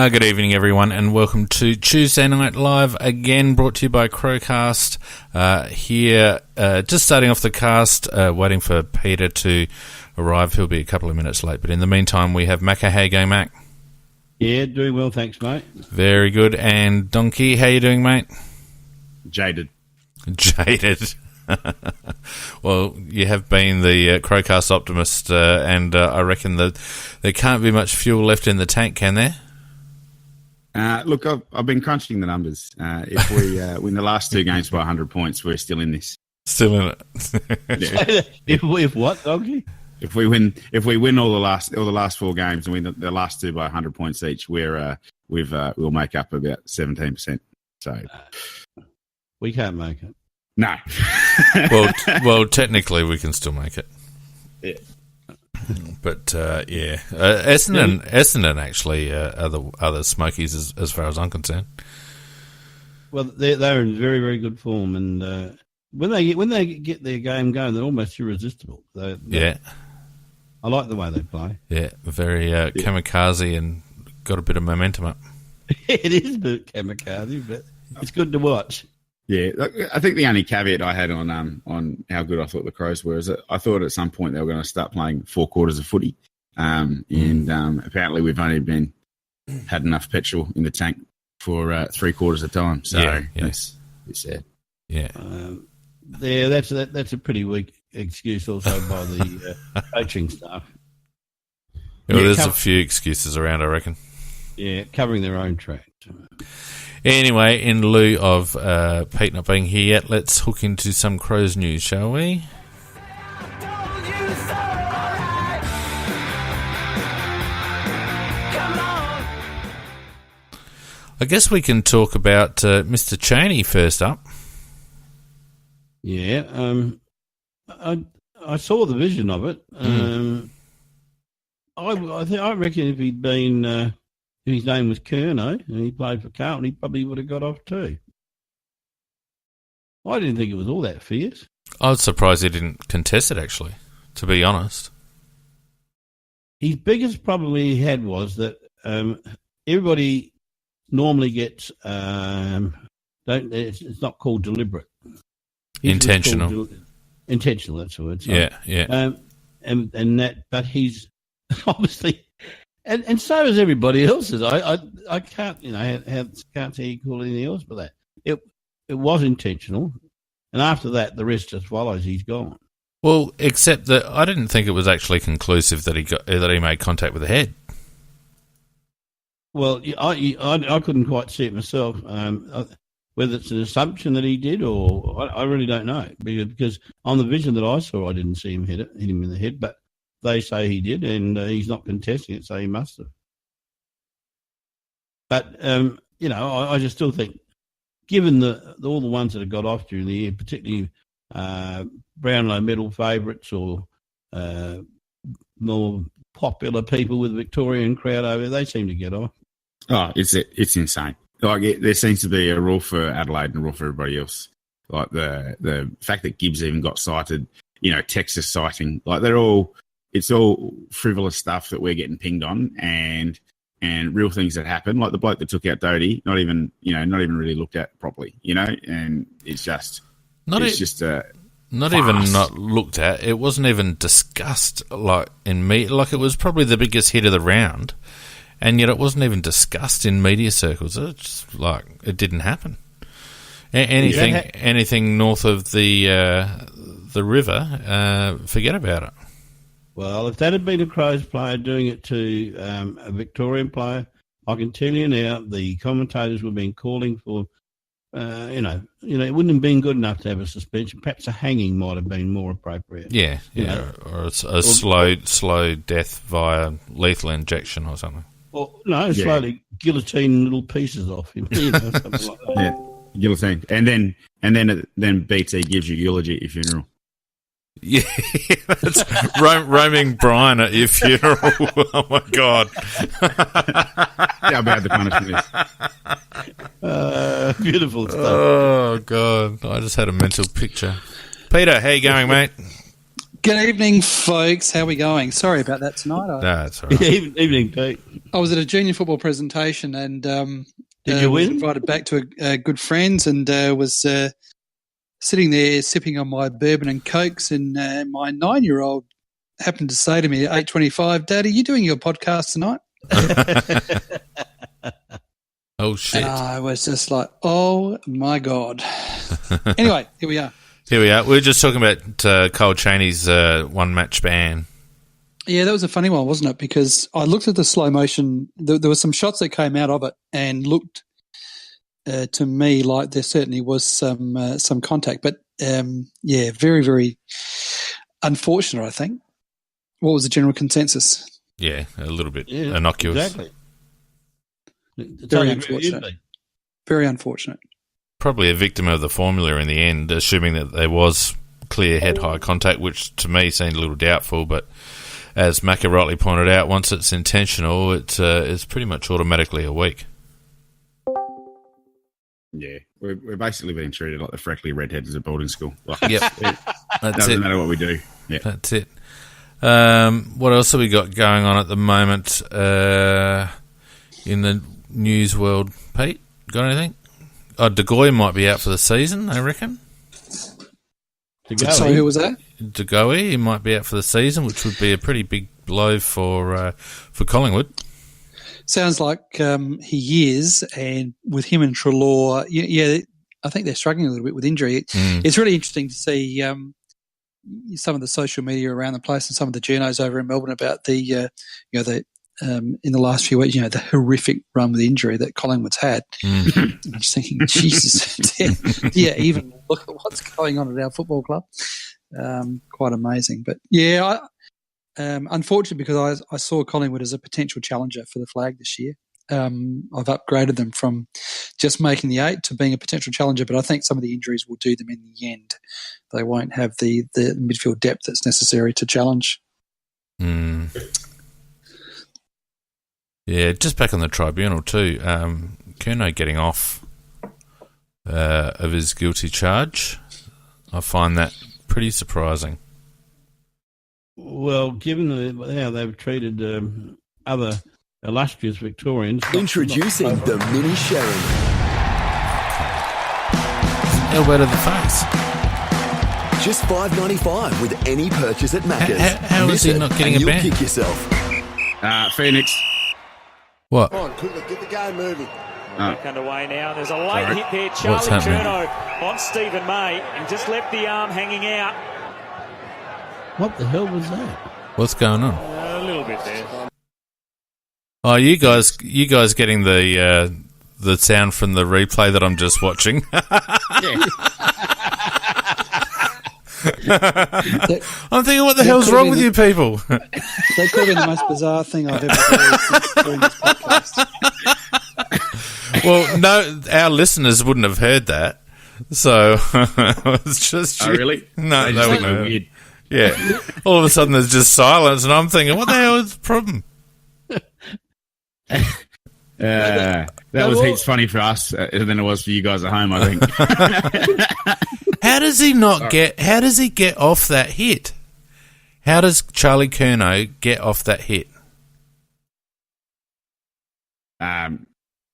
Good evening, everyone, and welcome to Tuesday Night Live, again brought to you by CrowCast. Here, just starting off the cast, waiting for Peter to arrive. He'll be a couple of minutes late, but in the meantime, we have Macca. How you going, Mac? Yeah, doing well, thanks, mate. Very good. And Donkey, how you doing, mate? Jaded. Well, you have been the CrowCast optimist, and I reckon that there can't be much fuel left in the tank, can there? Look, I've been crunching the numbers. If we win the last two games by 100 points, we're still in this. Still in it. Yeah. If what, Donkey? If we win all the last four games and win the last two by 100 points each, we'll make up about 17%. So we can't make it. No. well, technically we can still make it. Yeah. But yeah, Essendon actually are the Smokies as far as I'm concerned. Well, they're in very, very good form, and when they get their game going, they're almost irresistible. Yeah, I like the way they play. Yeah, very kamikaze and got a bit of momentum up. It is a bit kamikaze, but it's good to watch. Yeah, I think the only caveat I had on how good I thought the Crows were is that I thought at some point they were going to start playing 4 quarters of footy, and apparently we've only had enough petrol in the tank for 3 quarters of time. So it's sad. Yeah, that's a pretty weak excuse also by the coaching staff. Well, there's a few excuses around, I reckon. Yeah, covering their own tracks. Anyway, in lieu of Pete not being here yet, let's hook into some Crows news, shall we? I guess we can talk about Mr. Chaney first up. Yeah, I saw the vision of it. I reckon if he'd been... his name was Curnow, and he played for Carlton, he probably would have got off too. I didn't think it was all that fierce. I was surprised he didn't contest it, actually, to be honest. His biggest problem he had was that everybody normally gets... it's not called deliberate. Intentional. Intentional, that's the word. Sorry. Yeah. But he's obviously... And so is everybody else's. I can't, can't say you call anything else but that. It was intentional, and after that, the rest just follows. He's gone. Well, except that I didn't think it was actually conclusive that he made contact with the head. Well, I couldn't quite see it myself. Whether it's an assumption that he did, or I really don't know, because on the vision that I saw, I didn't see him hit him in the head, but. They say he did, and he's not contesting it, so he must have. But, I just still think, given all the ones that have got off during the year, particularly Brownlow medal favourites or more popular people with the Victorian crowd over there, they seem to get off. Oh, it's insane. Like there seems to be a rule for Adelaide and a rule for everybody else. Like the fact that Gibbs even got cited, Texas citing, like it's all frivolous stuff that we're getting pinged on, and real things that happen, like the bloke that took out Doty, not even really looked at properly, and it's just not looked at. It wasn't even discussed, like in media. Like it was probably the biggest hit of the round, and yet it wasn't even discussed in media circles. It's like it didn't happen. Anything north of the river, forget about it. Well, if that had been a Crows player doing it to a Victorian player, I can tell you now the commentators would have been calling for, it wouldn't have been good enough to have a suspension. Perhaps a hanging might have been more appropriate. Yeah, or a slow death via lethal injection or something. Or slowly guillotine little pieces off him, something like that. Yeah, guillotine, and then BT gives you eulogy at your funeral. Yeah, that's roaming Brian at your funeral. Oh my God! How bad the punishment is. Beautiful stuff. Oh God! I just had a mental picture. Peter, how you going, mate? Good evening, folks. How are we going? Sorry about that tonight. No, that's all right. Evening, Pete. I was at a junior football presentation and Did you was win? invited back to a good friends and was sitting there sipping on my bourbon and cokes, and my 9-year-old happened to say to me at 8:25, "Daddy, you doing your podcast tonight?" Oh, shit. And I was just like, "Oh my god!" Anyway, here we are. Here we are. We were just talking about Cole Chaney's one-match ban. Yeah, that was a funny one, wasn't it? Because I looked at the slow motion. There were some shots that came out of it and looked to me like there certainly was some contact. But, very, very unfortunate, I think. What was the general consensus? Yeah, a little bit innocuous. Exactly. Very unfortunate. Very unfortunate. Probably a victim of the formula in the end, assuming that there was clear head-high contact, which to me seemed a little doubtful. But as Macca rightly pointed out, once it's intentional, it's pretty much automatically a week. Yeah, we're basically being treated like the freckly redheads at boarding school. Like, Yep, it doesn't matter what we do. Yeah, that's it. What else have we got going on at the moment in the news world, Pete? Got anything? De Goey might be out for the season, I reckon. Sorry, who was that? De Goey, he might be out for the season, which would be a pretty big blow for Collingwood. Sounds like he is, and with him and Treloar, I think they're struggling a little bit with injury. It's really interesting to see some of the social media around the place and some of the journos over in Melbourne about the in the last few weeks, the horrific run with injury that Collingwood's had. I'm just thinking, Jesus, even look at what's going on at our football club. Quite amazing. But, unfortunately, because I saw Collingwood as a potential challenger for the flag this year. I've upgraded them from just making the 8 to being a potential challenger, but I think some of the injuries will do them in the end. They won't have the midfield depth that's necessary to challenge. Yeah, just back on the tribunal too. Curnow getting off of his guilty charge. I find that pretty surprising. Well, given how they've treated other illustrious Victorians. Introducing the Mini Sherry. Elbow to the face. Just $5.95 with any purchase at Macca's. How is he not getting a ban? You'll kick yourself. Phoenix. What? Come on, quickly, get the game moving. Back underway now. There's a late hit there. Charlie Curnow on Stephen May and just left the arm hanging out. What the hell was that? What's going on? A little bit there. Oh, you guys getting the sound from the replay that I'm just watching? I'm thinking, what the hell's wrong with you people? That could have been the most bizarre thing I've ever heard since doing this podcast. Well, no, our listeners wouldn't have heard that. So it's just... Oh, really? No, they wouldn't have. Weird. Yeah. All of a sudden there's just silence and I'm thinking, what the hell is the problem? That was heaps funny for us than it was for you guys at home, I think. How does he get off that hit? How does Charlie Curnow get off that hit?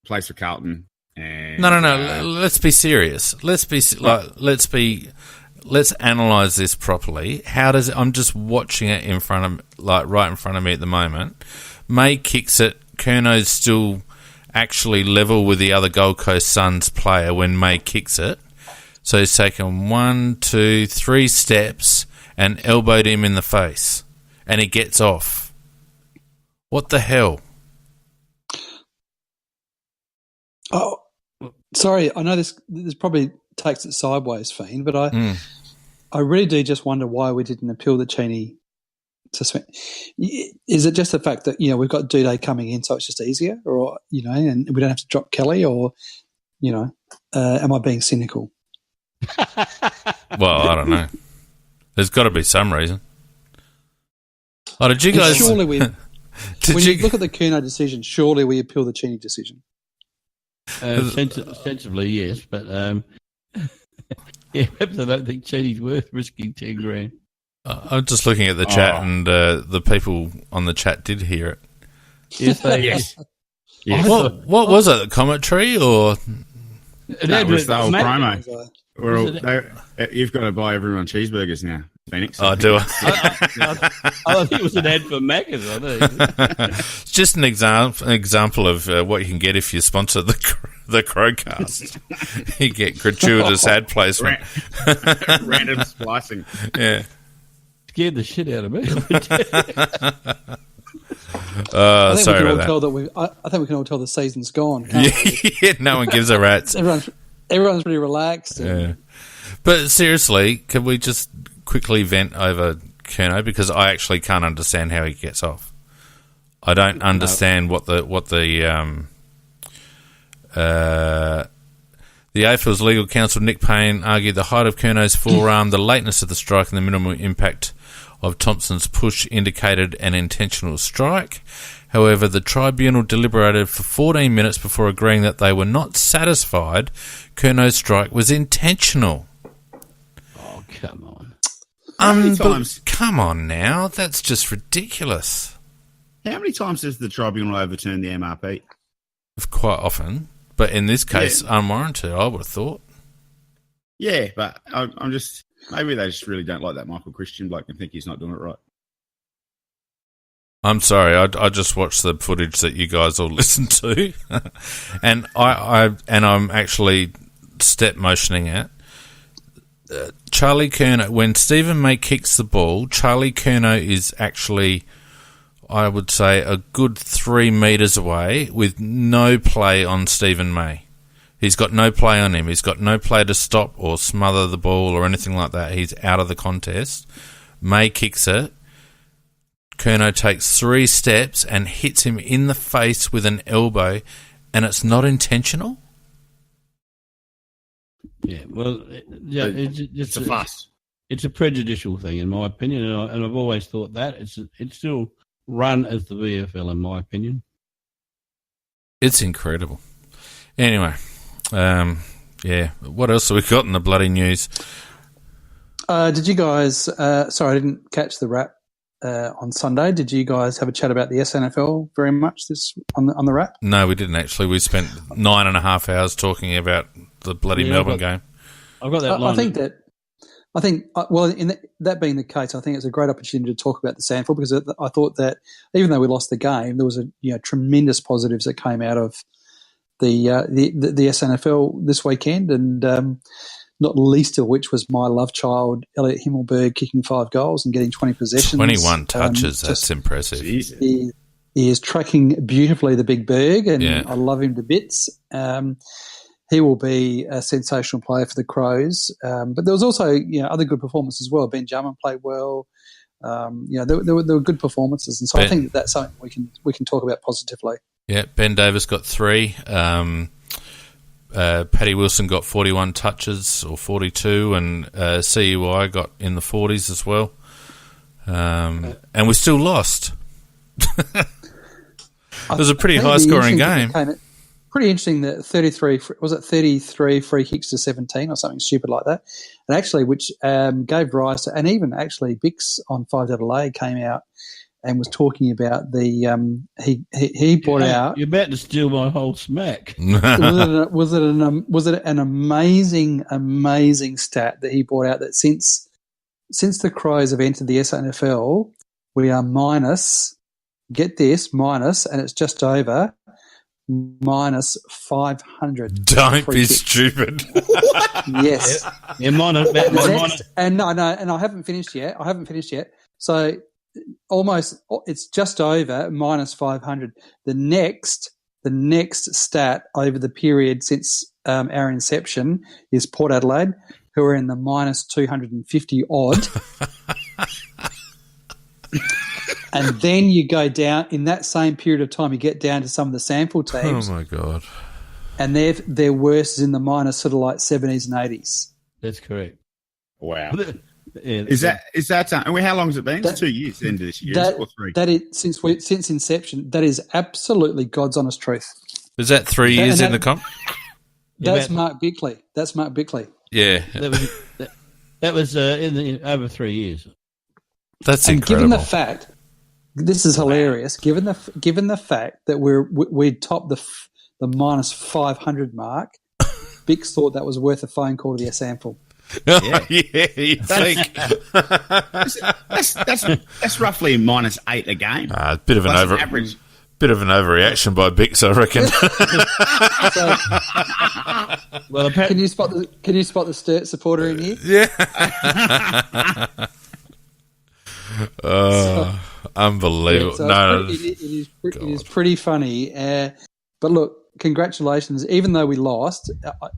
Plays for Carlton. And, No. Let's be serious. Let's analyze this properly. I'm just watching it right in front of me at the moment. May kicks it. Curnow's still actually level with the other Gold Coast Suns player when May kicks it. So he's taken 1, 2, 3 steps and elbowed him in the face. And he gets off. What the hell? Oh, sorry. I know this probably takes it sideways, Fiend, but I really do just wonder why we didn't appeal the Cheney suspension. Is it just the fact that, we've got Duday coming in, so it's just easier, or, and we don't have to drop Kelly, or, am I being cynical? Well, I don't know. There's got to be some reason. Oh, did you guys... Surely you look at the Curnow decision, surely we appeal the Cheney decision. Sensibly, yes, but perhaps I don't think Cheney's worth risking $10,000. I'm just looking at the chat, and the people on the chat did hear it. Yes. What was it? Commentary or? That was the whole promo. You've got to buy everyone cheeseburgers now, Phoenix. Oh, do I? I think it was an ad for Macca's. I think It's just an example of what you can get if you sponsor the CrowCast. You get gratuitous ad placement, random splicing. Yeah, scared the shit out of me. Sorry about that. I think we can all tell the season's gone. Can't we? Yeah, no one gives a rat's. Everyone's pretty relaxed. Yeah. But seriously, can we just quickly vent over Curnow, because I actually can't understand how he gets off. I don't understand what the AFL's legal counsel Nick Payne argued the height of Curnow's forearm, the lateness of the strike, and the minimal impact of Thompson's push indicated an intentional strike. However, the tribunal deliberated for 14 minutes before agreeing that they were not satisfied Curnow's strike was intentional. Oh, come on. How many times? Come on now. That's just ridiculous. How many times has the tribunal overturned the MRP? Quite often. But in this case, unwarranted, I would have thought. Yeah, but I'm just... Maybe they just really don't like that Michael Christian bloke and think he's not doing it right. I'm sorry, I just watched the footage that you guys all listened to, and I'm actually step motioning it. Charlie Curnow, when Stephen May kicks the ball, Charlie Curnow is actually, I would say, a good 3 metres away with no play on Stephen May. He's got no play on him. He's got no play to stop or smother the ball or anything like that. He's out of the contest. May kicks it. Curnow takes 3 steps and hits him in the face with an elbow, and it's not intentional? Yeah, well, it's a fuss. It's a prejudicial thing, in my opinion, and I've always thought that. It's still run as the VFL, in my opinion. It's incredible. Anyway, what else have we got in the bloody news? Did you guys... sorry, I didn't catch the wrap. On Sunday, did you guys have a chat about the SNFL very much on the wrap? No, we didn't actually. We spent 9.5 hours talking about the bloody Melbourne game. I've got that line. That being the case, I think it's a great opportunity to talk about the SANFL, because I thought that even though we lost the game, there was tremendous positives that came out of the SNFL this weekend, and not least of which was my love child, Elliot Himmelberg, kicking 5 goals and getting 20 possessions. 21 touches, that's impressive. He is tracking beautifully, the big Berg, and I love him to bits. He will be a sensational player for the Crows. But there was also other good performances as well. Ben Jarman played well. There were good performances. And so I think that's something we can talk about positively. Yeah, Ben Davis got 3. Paddy Wilson got 41 touches, or 42, and CUI got in the 40s as well. And we still lost. It was a pretty high-scoring game. Pretty interesting that 33 free kicks to 17 or something stupid like that, and actually which gave rise to, and even actually Bix on 5AA came out and was talking about the he brought out. You're about to steal my whole smack. was it an amazing stat that he brought out that since the Crows have entered the SNFL, we are minus, get this, minus, and it's just over, minus 500. Don't be stupid. Yes. Yeah, minus. And I haven't finished yet. So almost, it's just over minus 500. The next stat over the period since our inception is Port Adelaide, who are in the minus 250 odd. And then you go down, in that same period of time, you get down to some of the sample teams. Oh, my God. And their worst is in the minus sort of like 70s and 80s. That's correct. Wow. Yeah, is that how long has it been? It's 2 years into this year, or 3? That is since inception. That is absolutely God's honest truth. Is that 3 years in the comp? That's Mark Bickley. Yeah, that was over 3 years. That's and incredible. Given the fact, this is hilarious. Given the fact that we topped the minus 500 mark, Bix thought that was worth a phone call to the SANFL. Yeah, you think? That's roughly minus 8 a game. A bit of an average. Bit of an overreaction by Bix, I reckon. Well, can you spot the Sturt supporter in here? Yeah. Unbelievable. So it is pretty funny. But look, congratulations. Even though we lost,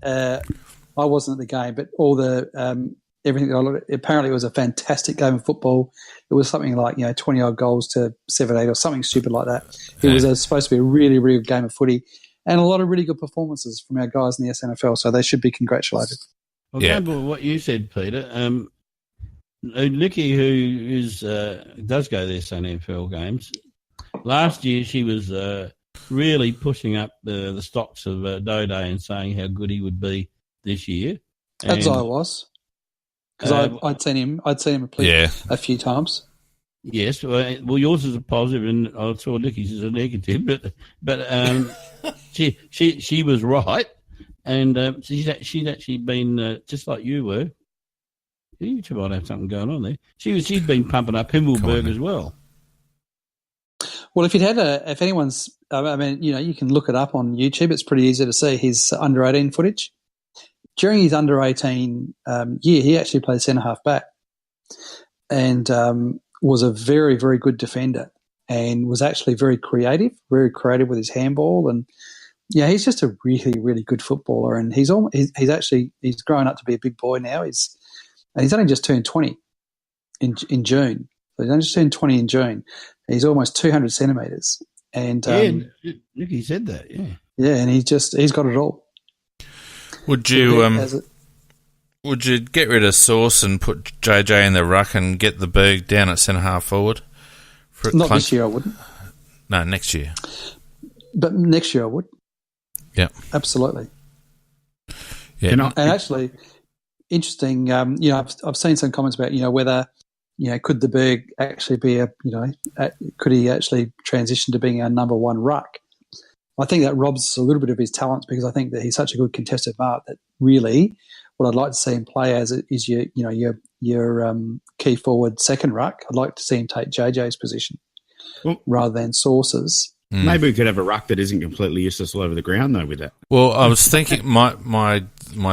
I wasn't at the game, but all the everything. Apparently, it was a fantastic game of football. It was something like 20-odd goals to 7-8 or something stupid like that. It was supposed to be a really, really good game of footy, and a lot of really good performances from our guys in the SNFL. So they should be congratulated. Well, remember what you said, Peter. Nikki, who does go to the SNFL games, last year she was really pushing up the stocks of Dode and saying how good he would be this year. As I was, because I'd seen him play a few times. Yes, well, yours is a positive, and I saw Nikki's is a negative. But she was right, and she's actually been just like you were. You two might have something going on there. She's been pumping up Himmelberg as well. Well, if anyone's, you can look it up on YouTube. It's pretty easy to see his under 18 footage. During his under 18 year, he actually played centre half back, and was a very, very good defender, and was actually very creative with his handball, and he's just a really, really good footballer. And he's grown up to be a big boy now. He's only just turned 20 in June. So he's only just turned 20 in June. He's almost 200 centimetres. And Nicky said that, yeah. Yeah, and he's got it all. Would you get rid of Sauce and put JJ in the ruck and get the Berg down at centre half forward? Not this year, I wouldn't. No, next year. But next year I would. Yeah, absolutely. Yeah, and actually, interesting. I've seen some comments about whether could the Berg actually be could he actually transition to being our number one ruck? I think that robs a little bit of his talents, because I think that he's such a good contested mark that really what I'd like to see him play as is your key forward second ruck. I'd like to see him take JJ's position rather than Sauce's. Maybe we could have a ruck that isn't completely useless all over the ground, though, with that. Well, I was thinking my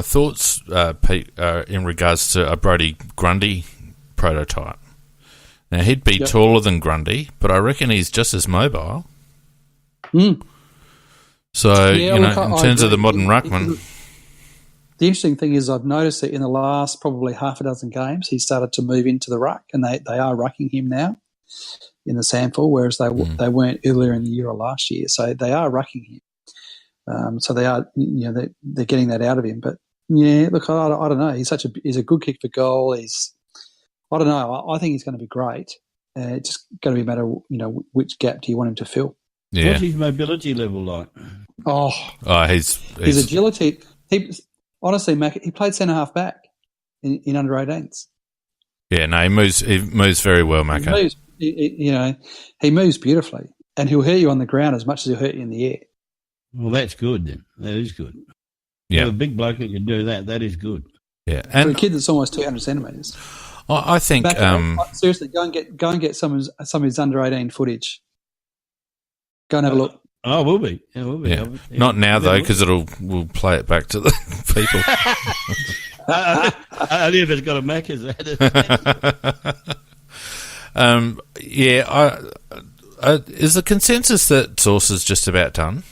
thoughts, Pete, are in regards to a Brodie Grundy prototype. Now, he'd be taller than Grundy, but I reckon he's just as mobile. So, in terms of the modern ruckman... The interesting thing is I've noticed that in the last probably half a dozen games, he started to move into the ruck, and they are rucking him now in the SANFL, whereas they weren't earlier in the year or last year. So they are rucking him. So they are, they're getting that out of him. But look, I don't know. He's a good kick for goal. I don't know. I think he's going to be great. It's just going to be a matter of, which gap do you want him to fill? Yeah. What's his mobility level like? His agility. Honestly, Mac, he played centre half back in under 18s. Yeah, no, he moves very well, Macca. He moves beautifully, and he'll hurt you on the ground as much as he'll hurt you in the air. Well, that's good then. That is good. Yeah, a big bloke that can do that. That is good. Yeah, and for a kid that's almost 200 centimetres. I think seriously, go and get some of his under 18 footage. Go and have a look. Oh, we'll be. Yeah, we'll be. Yeah. Not now though, because we'll play it back to the people. Only if it's got a Mac, is that? Is the consensus that Sauce is just about done?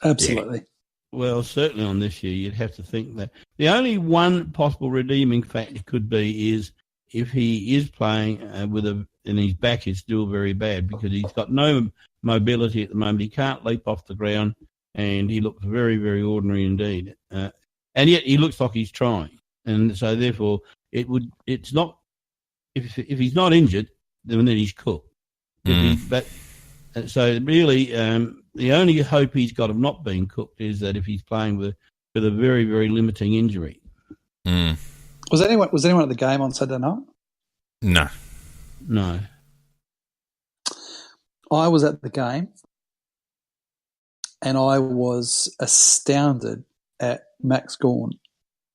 Absolutely. Yeah. Well, certainly on this year, you'd have to think that. The only one possible redeeming factor could be is if he is playing and his back is still very bad, because he's got no mobility at the moment. He can't leap off the ground, and he looks very, very ordinary indeed. And yet he looks like he's trying, and so therefore it's not. If he's not injured, then he's cooked. But so really, the only hope he's got of not being cooked is that if he's playing with a very, very limiting injury. Was anyone at the game on Saturday night? No. No. I was at the game and I was astounded at Max Gawn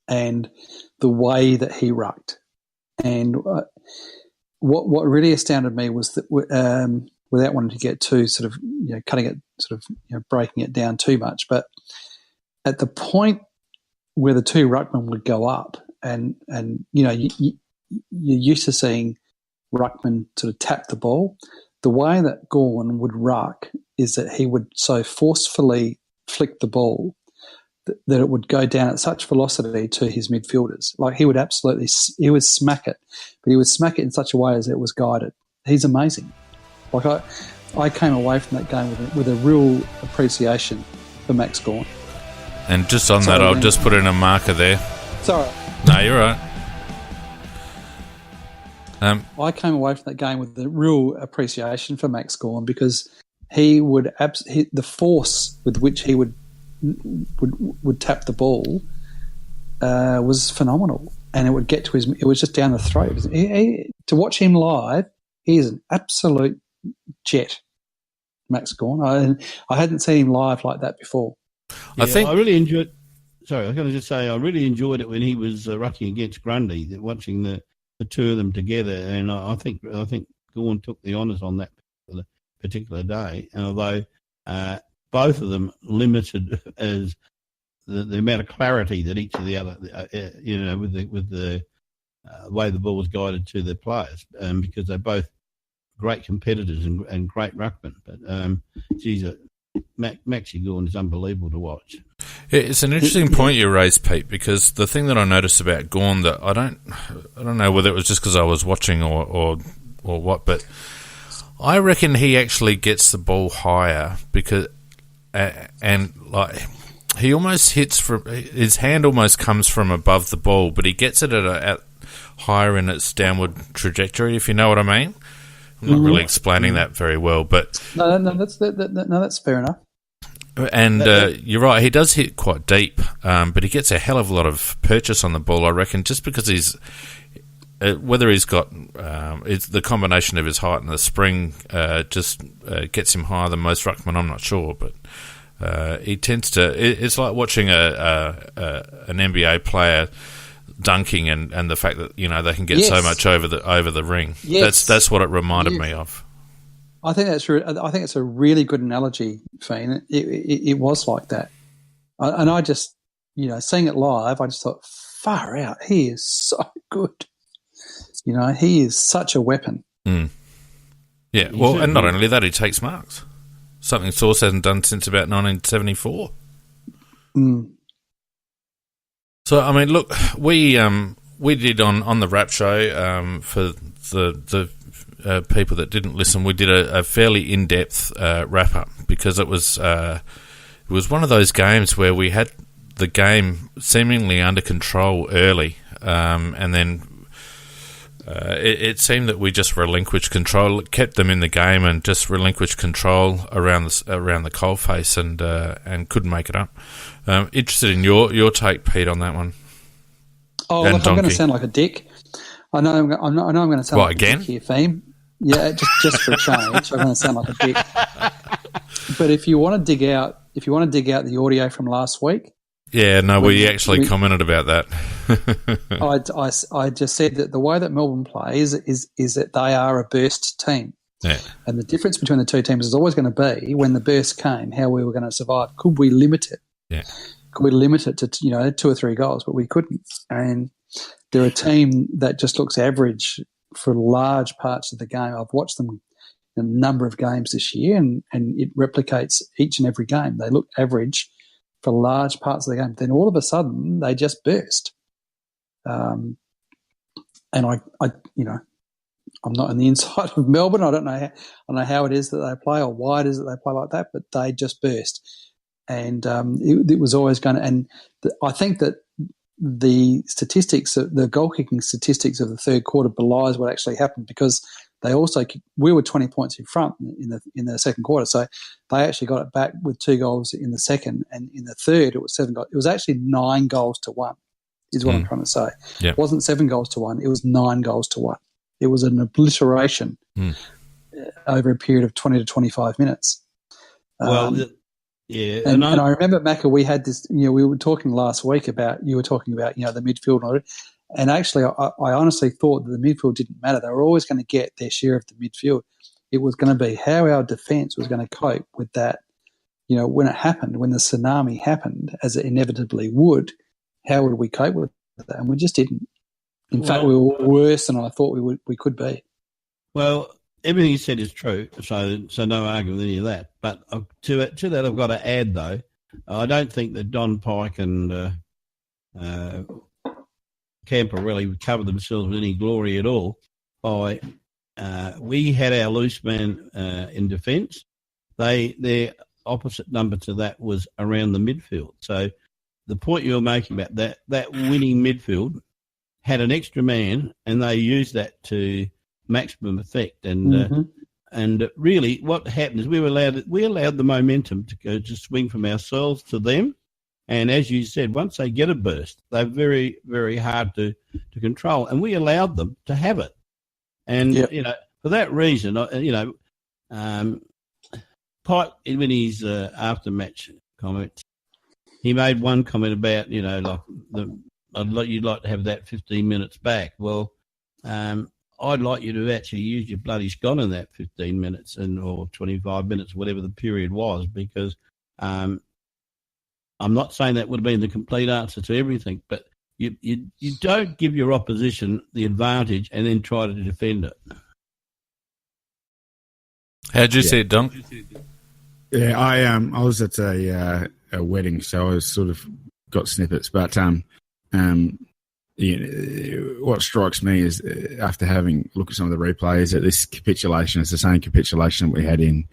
and the way that he rucked. And what really astounded me was that without wanting to get too sort of, cutting it, sort of, breaking it down too much, but at the point where the two ruckmen would go up and you're used to seeing ruckman sort of tap the ball. The way that Gawn would ruck is that he would so forcefully flick the ball that it would go down at such velocity to his midfielders. Like he would smack it, but he would smack it in such a way as it was guided. He's amazing. Like I came away from that game with a real appreciation for Max Gawn. And just on that, I'll just put in a marker there. Sorry. No, you're right. I came away from that game with a real appreciation for Max Gawn because he would the force with which he would tap the ball was phenomenal, and it would get to his. It was just down the throat. To watch him live, he is an absolute jet, Max Gawn. I hadn't seen him live like that before. Yeah, I really enjoyed. Sorry, I was going to just say I really enjoyed it when he was rucking against Grundy, watching the two of them together, and I think Gawn took the honours on that particular day. And although both of them limited as the amount of clarity that each of the other, with the way the ball was guided to the players, because they're both great competitors and great ruckmen. But Maxie Gawn is unbelievable to watch. It's an interesting point you raised, Pete, because the thing that I noticed about Gawn that I don't know whether it was just because I was watching or what, but I reckon he actually gets the ball higher because and like he almost hits from his hand almost comes from above the ball, but he gets it at higher in its downward trajectory. If you know what I mean. I'm not really explaining that very well, but no, that's fair enough. And you're right, he does hit quite deep, but he gets a hell of a lot of purchase on the ball, I reckon, just because he's whether he's got it's the combination of his height and the spring just gets him higher than most ruckmen. I'm not sure, but he tends to. It's like watching an NBA player dunking and the fact that they can get so much over the ring. Yes. That's what it reminded me of. I think it's a really good analogy, Fiend. It was like that, and I just seeing it live, I just thought, far out, he is so good. He is such a weapon. Mm. Yeah, well, and not only that, he takes marks. Something Sauce hasn't done since about 1974. Mm. So, I mean, look, we did on the Rap Show for the people that didn't listen. We did a fairly in-depth wrap-up because it was one of those games where we had the game seemingly under control early, and then it seemed that we just relinquished control, kept them in the game, and just relinquished control around the coalface, and couldn't make it up. Interested in your take, Pete, on that one. Oh, look, I'm going to sound like a dick. I know I'm going to sound like a dick here, Fame. Yeah, just for a change, I'm going to sound like a dick. But if you want to dig out the audio from last week. Yeah, no, we actually commented about that. I just said that the way that Melbourne plays is that they are a burst team. Yeah. And the difference between the two teams is always going to be when the burst came, how we were going to survive. Could we limit it? Yeah. Could we limit it to 2 or 3 goals? But we couldn't. And they're a team that just looks average for large parts of the game. I've watched them in a number of games this year, and it replicates each and every game. They look average for large parts of the game. Then all of a sudden, they just burst. And I'm not on the inside of Melbourne. I don't know how it is that they play or why it is that they play like that, but they just burst. And it was always going to. And I think that the statistics, the goal kicking statistics of the third quarter belies what actually happened, because we were 20 points in front in the second quarter, so they actually got it back with 2 goals in the second, and in the third it was 7 goals. It was actually 9-1, is what I'm trying to say. Yep. It wasn't 7-1. It was 9-1. It was an obliteration over a period of 20 to 25 minutes. Well, yeah. And I remember, Macca, we had this, we were talking last week about, you were talking about, the midfield. And actually, I honestly thought that the midfield didn't matter. They were always going to get their share of the midfield. It was going to be how our defence was going to cope with that. When it happened, when the tsunami happened, as it inevitably would, how would we cope with that? And we just didn't. In fact, we were worse than I thought we could be. Well, everything you said is true, so no argument with any of that. But to that, I've got to add, though, I don't think that Don Pike and Camper really covered themselves with any glory at all. We had our loose man in defence. Their opposite number to that was around the midfield. So the point you were making about that winning midfield had an extra man, and they used that to maximum effect. And really, what happened is we allowed the momentum to swing from ourselves to them. And as you said, once they get a burst, they're very, very hard to control. And we allowed them to have it. And for that reason, Pike, in his after-match comments, he made one comment about, you'd like to have that 15 minutes back. Well, I'd like you to actually use your bloody scone in that 15 minutes or 25 minutes, whatever the period was, because I'm not saying that would have been the complete answer to everything, but you don't give your opposition the advantage and then try to defend it. How'd you see it, Don? Yeah, I was at a wedding, so I sort of got snippets. But what strikes me is, after having a look at some of the replays, that this capitulation is the same capitulation we had in,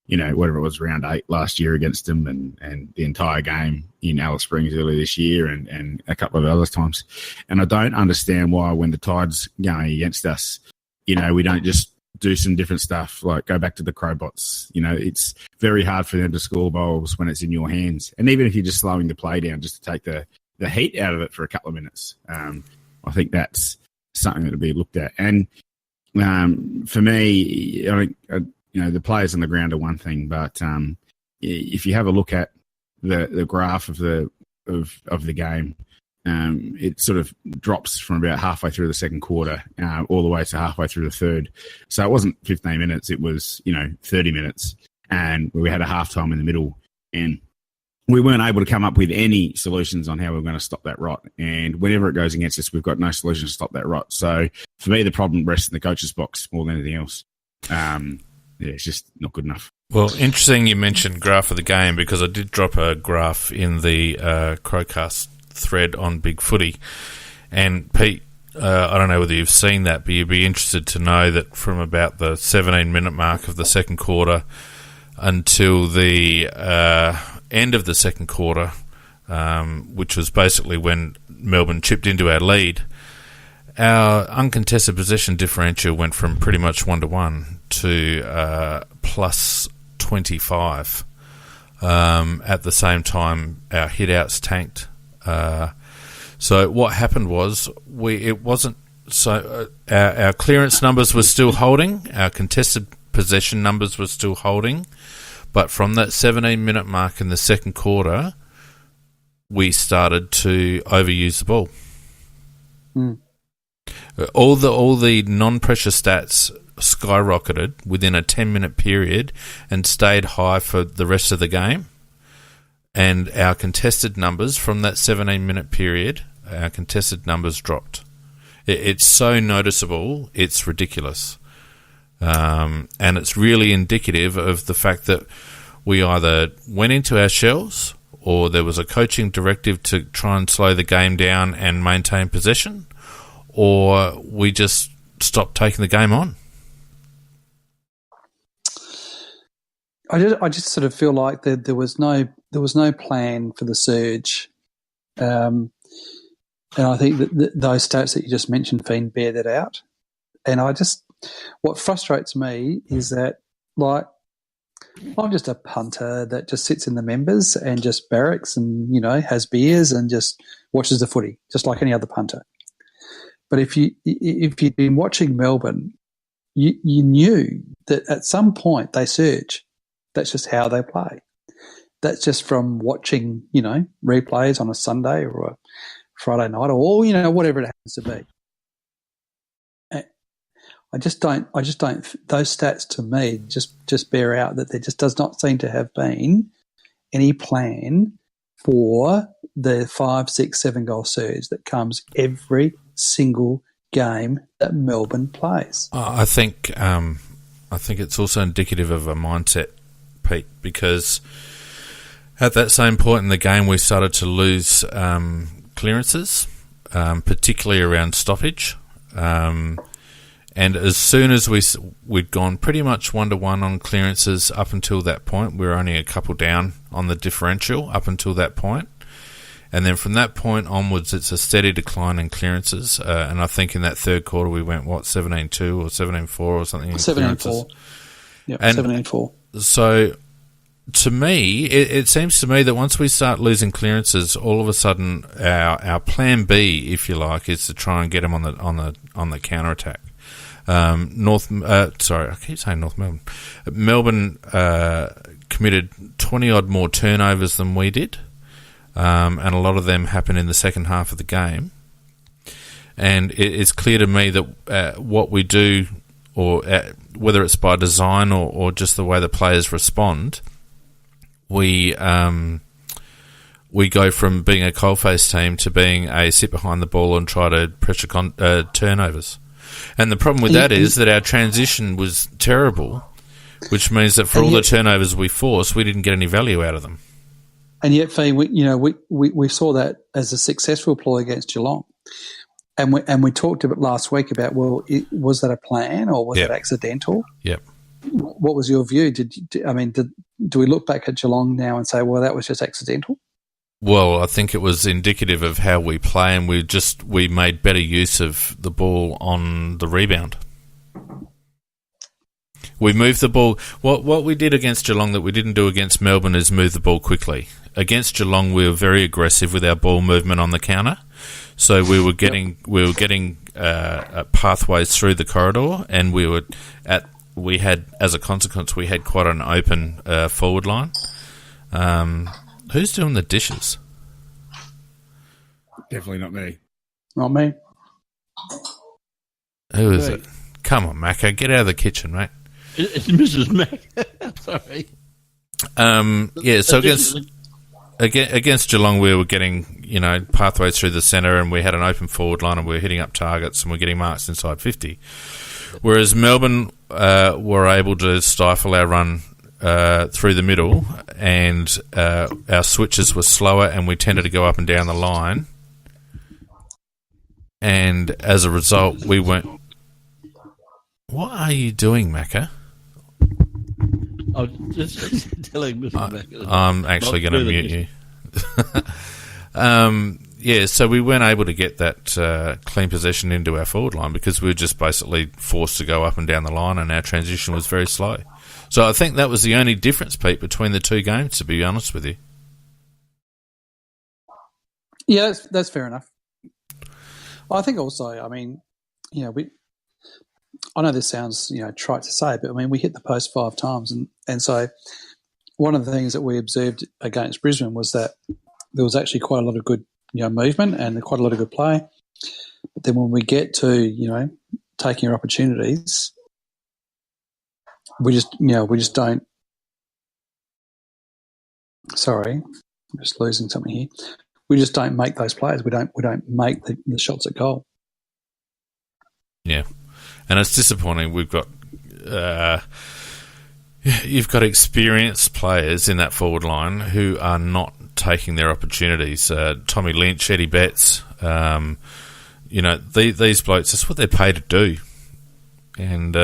whatever it was, round 8 last year against them, and the entire game in Alice Springs earlier this year, and a couple of other times. And I don't understand why, when the tide's going against us, we don't just do some different stuff, like go back to the Crowbots. It's very hard for them to score goals when it's in your hands. And even if you're just slowing the play down just to take the heat out of it for a couple of minutes, I think that's something that will be looked at. And for me, I think, the players on the ground are one thing, but if you have a look at the graph of the game, it sort of drops from about halfway through the second quarter all the way to halfway through the third. So it wasn't 15 minutes, it was 30 minutes, and we had a halftime in the middle, and we weren't able to come up with any solutions on how we're going to stop that rot. And whenever it goes against us, we've got no solution to stop that rot. So for me, the problem rests in the coach's box more than anything else. It's just not good enough. Well, interesting you mentioned graph of the game, because I did drop a graph in the CrowCast thread on Big Footy. And Pete, I don't know whether you've seen that, but you'd be interested to know that from about the 17-minute mark of the second quarter until the end of the second quarter, which was basically when Melbourne chipped into our lead, our uncontested possession differential went from pretty much 1-1 to plus 25. At the same time, our hit-outs tanked. So what happened was our clearance numbers were still holding, our contested possession numbers were still holding, but from that 17-minute mark in the second quarter, we started to overuse the ball. All the non-pressure stats skyrocketed within a 10-minute period and stayed high for the rest of the game. And our contested numbers from that 17-minute period, our contested numbers dropped. It's so noticeable, it's ridiculous. And it's really indicative of the fact that we either went into our shells, or there was a coaching directive to try and slow the game down and maintain possession, or we just stopped taking the game on. I just sort of feel like there was no plan for the surge, and I think that those stats that you just mentioned, Fiend, bear that out. And what frustrates me is that, like, I'm just a punter that just sits in the members and just barracks and has beers and just watches the footy, just like any other punter. But if you'd been watching Melbourne, you knew that at some point they surge. That's just how they play. That's just from watching, replays on a Sunday or a Friday night or, whatever it happens to be. I just don't, those stats to me just bear out that there just does not seem to have been any plan for the 5, 6, 7 goal surge that comes every single game that Melbourne plays. I think it's also indicative of a mindset, Pete, because at that same point in the game we started to lose clearances, particularly around stoppage. And as soon as we'd gone pretty much 1-to-1 on clearances up until that point, we were only a couple down on the differential up until that point. And then from that point onwards, it's a steady decline in clearances. And I think in that third quarter, we went, 17-2 or 17-4 or something? 17-4. Yeah, 17-4. So to me, it seems to me that once we start losing clearances, all of a sudden our plan B, if you like, is to try and get them on the counter attack. I keep saying North Melbourne. Melbourne committed 20 odd more turnovers than we did, and a lot of them happened in the second half of the game. And it's clear to me that what we do, or whether it's by design or just the way the players respond, we go from being a coalface team to being a sit behind the ball and try to pressure turnovers. And the problem with that is that our transition was terrible, which means that for all the turnovers we forced, we didn't get any value out of them. And yet, Fee, we saw that as a successful ploy against Geelong. And we talked a bit last week about, was that a plan or was it accidental? Yep. What was your view? Do we look back at Geelong now and say, well, that was just accidental? Well, I think it was indicative of how we play, and we made better use of the ball on the rebound. We moved the ball. What we did against Geelong that we didn't do against Melbourne is move the ball quickly. Against Geelong, we were very aggressive with our ball movement on the counter, so we were getting pathways through the corridor, and we had as a consequence we had quite an open forward line. Who's doing the dishes? Definitely not me. Not me. Who is it? Come on, Macca, get out of the kitchen, mate. It's Mrs. Mac. Sorry. So against Geelong, we were getting pathways through the centre, and we had an open forward line, and we were hitting up targets, and we're getting marks inside 50. Whereas Melbourne were able to stifle our run through the middle, and our switches were slower, and we tended to go up and down the line. And as a result, we weren't. What are you doing, Macca? I was just telling Mr. Macca. I'm actually going to mute you. So we weren't able to get that clean possession into our forward line because we were just basically forced to go up and down the line, and our transition was very slow. So I think that was the only difference, Pete, between the two games, to be honest with you. Yeah, that's fair enough. I think also, I know this sounds, trite to say, but we hit the post 5 times, and so one of the things that we observed against Brisbane was that there was actually quite a lot of good, movement and quite a lot of good play. But then when we get to, taking our opportunities, we just don't. Sorry, I'm just losing something here. We just don't make those plays. We don't make the shots at goal. Yeah, and it's disappointing. We've got you've got experienced players in that forward line who are not taking their opportunities. Tommy Lynch, Eddie Betts, these blokes. That's what they're paid to do, and.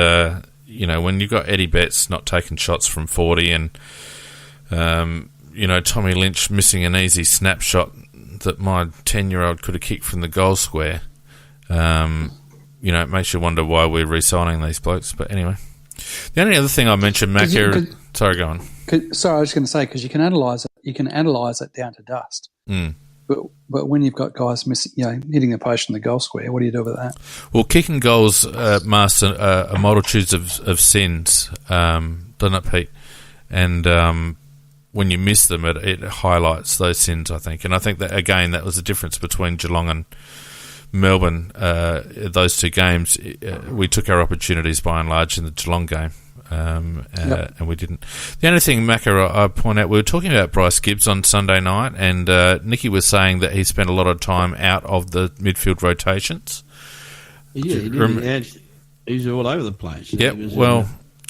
When you've got Eddie Betts not taking shots from 40 and, Tommy Lynch missing an easy snapshot that my 10-year-old could have kicked from the goal square, it makes you wonder why we're re-signing these blokes. But anyway, the only other thing I mentioned, Mac, sorry, go on. Sorry, I was going to say, because you can analyse it down to dust. Mm. but when you've got guys missing, hitting the post in the goal square, what do you do with that? Well, kicking goals masks a multitude of sins, doesn't it, Pete? And when you miss them, it highlights those sins, I think. And I think that, again, that was the difference between Geelong and Melbourne. Those two games, we took our opportunities by and large in the Geelong game. And we didn't. The only thing, Macca, I point out, we were talking about Bryce Gibbs on Sunday night, and Nicky was saying that he spent a lot of time out of the midfield rotations. Yeah, he did. He's all over the place. Yeah, he was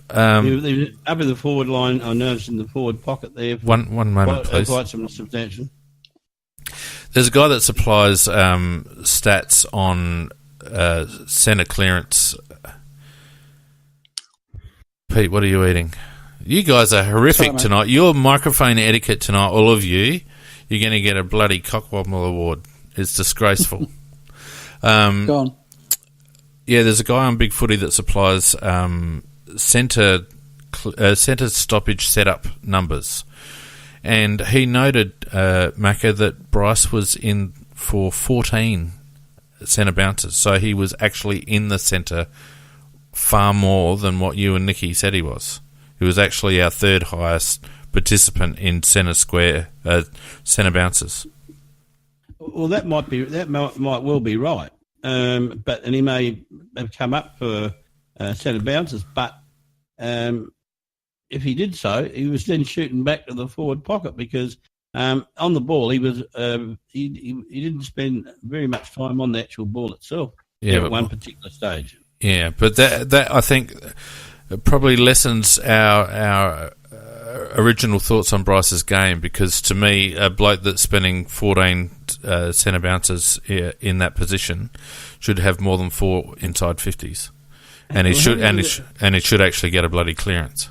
up in the forward line. I noticed in the forward pocket there. One moment, please. Quite some substantial. There's a guy that supplies stats on centre clearance. Pete, what are you eating? You guys are horrific tonight. Your microphone etiquette tonight, all of you, you're going to get a bloody Cockwomble award. It's disgraceful. Go on. Yeah, there's a guy on Big Footy that supplies centre stoppage setup numbers. And he noted, Macca, that Bryce was in for 14 centre bounces. So he was actually in the centre far more than what you and Nicky said he was. He was actually our third highest participant in centre bounces. Well, that might well be right. And he may have come up for centre bounces, but if he did so, he was then shooting back to the forward pocket because on the ball he was he didn't spend very much time on the actual ball itself at one particular stage. Yeah, but that I think probably lessens our original thoughts on Bryce's game, because to me, a bloke that's spending 14 centre bounces in that position should have more than 4 inside 50s, and he should actually get a bloody clearance.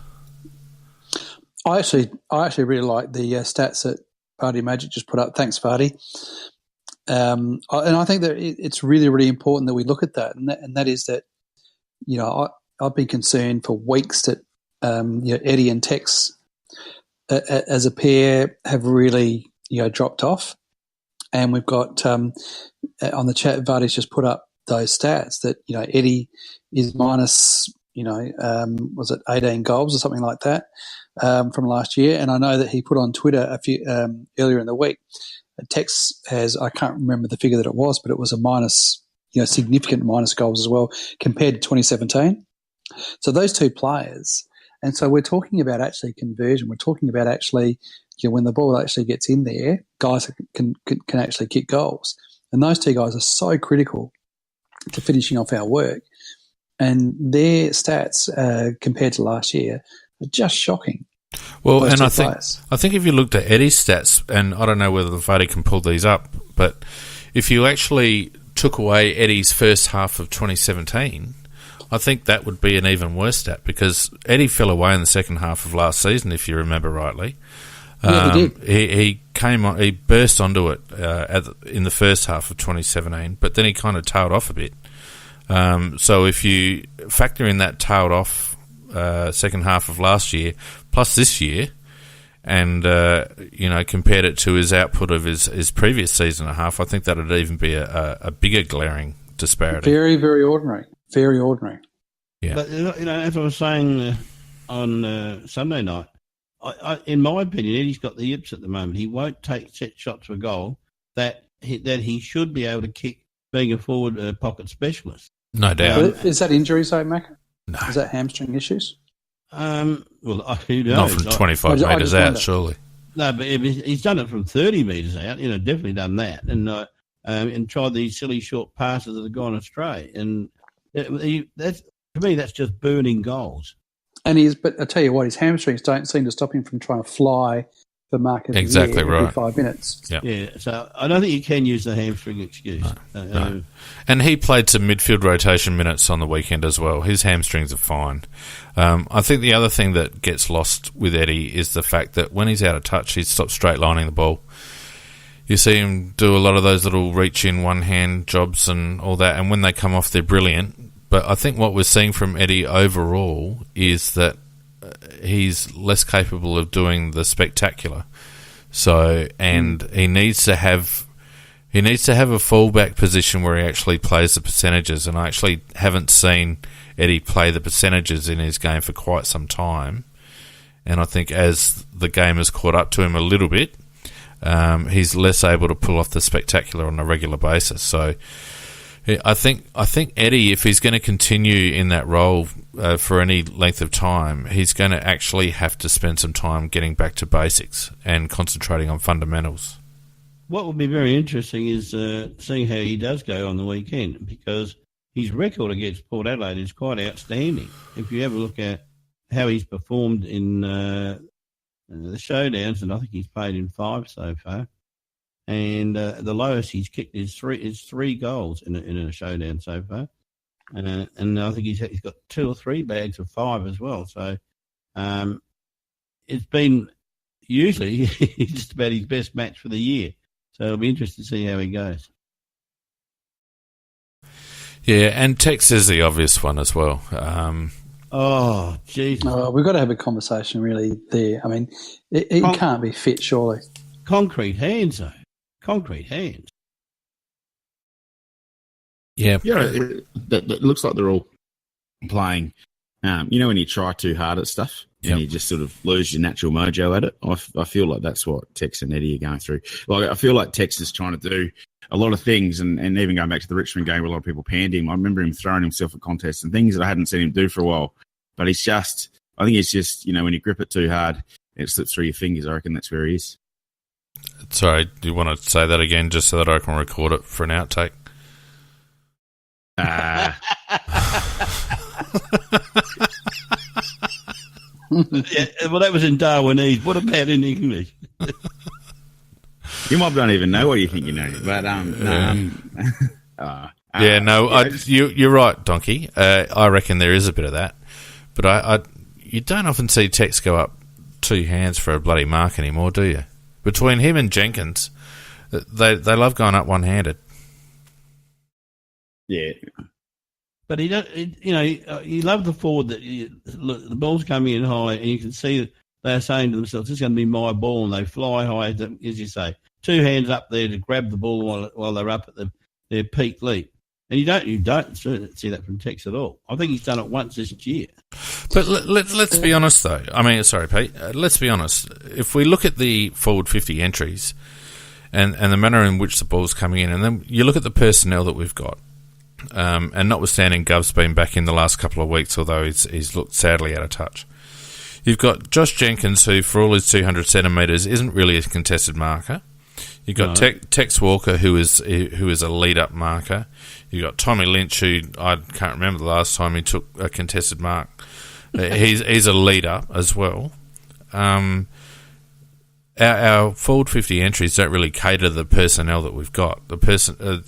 I actually really like the stats that Vardy Magic just put up. Thanks, Vardy. And I think that it's really, really important that we look at that, and that is that, I've been concerned for weeks that Eddie and Tex as a pair have really dropped off, and we've got on the chat, Vardy's just put up those stats that Eddie is minus was it 18 goals or something like that from last year, and I know that he put on Twitter a few earlier in the week. Tex has, I can't remember the figure that it was, but it was a minus. Significant minus goals as well compared to 2017. So those two players, and so we're talking about actually conversion. We're talking about actually, when the ball actually gets in there, guys can actually kick goals. And those two guys are so critical to finishing off our work. And their stats compared to last year are just shocking. Well, and I think if you looked at Eddie's stats, and I don't know whether the Vardy can pull these up, but if you actually took away Eddie's first half of 2017, I think that would be an even worse stat, because Eddie fell away in the second half of last season, if you remember rightly. Yeah, he did. He came on, he burst onto it in the first half of 2017, but then he kind of tailed off a bit. So if you factor in that tailed off second half of last year plus this year, and compared it to his output of his previous season and a half, I think that would even be a bigger glaring disparity. Very, very ordinary. Very ordinary. Yeah. But as I was saying on Sunday night, I, in my opinion, Eddie's got the yips at the moment. He won't take set shots for goal that he should be able to kick, being a forward pocket specialist. No doubt. Is that injuries, though, Mac? No. Is that hamstring issues? Well, who knows? Not from 25 metres out, surely. No, but he's done it from 30 metres out. Definitely done that, and tried these silly short passes that have gone astray. And that's, to me, that's just burning goals. But I tell you what, his hamstrings don't seem to stop him from trying to fly the mark of exactly the year right. every 5 minutes. Yep. Yeah, so I don't think you can use the hamstring excuse. No. And he played some midfield rotation minutes on the weekend as well. His hamstrings are fine. I think the other thing that gets lost with Eddie is the fact that when he's out of touch, he stops straight lining the ball. You see him do a lot of those little reach-in, one-hand jobs and all that, and when they come off, they're brilliant. But I think what we're seeing from Eddie overall is that he's less capable of doing the spectacular. So, and he needs to have He needs to have a fallback position where he actually plays the percentages, and I actually haven't seen Eddie play the percentages in his game for quite some time. And I think as the game has caught up to him a little bit, he's less able to pull off the spectacular on a regular basis. So I think Eddie, if he's going to continue in that role for any length of time, he's going to actually have to spend some time getting back to basics and concentrating on fundamentals. What will be very interesting is seeing how he does go on the weekend, because his record against Port Adelaide is quite outstanding. If you ever look at how he's performed in the showdowns, and I think he's played in 5 so far, and the lowest he's kicked is three goals in a showdown so far, and I think he's got 2 or 3 bags of 5 as well. So it's been usually just about his best match for the year. So it'll be interesting to see how he goes. Yeah, and Tex is the obvious one as well. Oh, Jesus. We've got to have a conversation really there. I mean, he can't be fit, surely. Concrete hands, though. Concrete hands. Yeah. Yeah, it looks like they're all playing. When you try too hard at stuff and you just sort of lose your natural mojo at it, I feel like that's what Tex and Eddie are going through. Like, I feel like Tex is trying to do a lot of things, and even going back to the Richmond game where a lot of people panned him, I remember him throwing himself at contests and things that I hadn't seen him do for a while. But I think it's just, when you grip it too hard, it slips through your fingers. I reckon that's where he is. Sorry, do you want to say that again just so that I can record it for an outtake? Yeah, well, that was in Darwinese. What about in English? You might don't even know what you think you know, but you're right, Donkey. I reckon there is a bit of that, but you don't often see Tex go up 2 hands for a bloody mark anymore, do you? Between him and Jenkins, they love going up one-handed. Yeah. But he don't, you love the forward that look, the ball's coming in high, and you can see that they're saying to themselves, "This is going to be my ball," and they fly high, as you say, 2 hands up there to grab the ball while they're up at their peak leap. And you don't see that from Tex at all. I think he's done it once this year. But let's be honest, though. I mean, sorry, Pete. Let's be honest. If we look at the forward 50 entries and the manner in which the ball's coming in, and then you look at the personnel that we've got. And notwithstanding Gov's been back in the last couple of weeks, although he's looked sadly out of touch. You've got Josh Jenkins, who for all his 200 centimetres isn't really a contested marker. You've got Tex Walker, who is a lead-up marker. You've got Tommy Lynch, who I can't remember the last time he took a contested mark. He's a lead-up as well. Our forward 50 entries don't really cater to the personnel that we've got.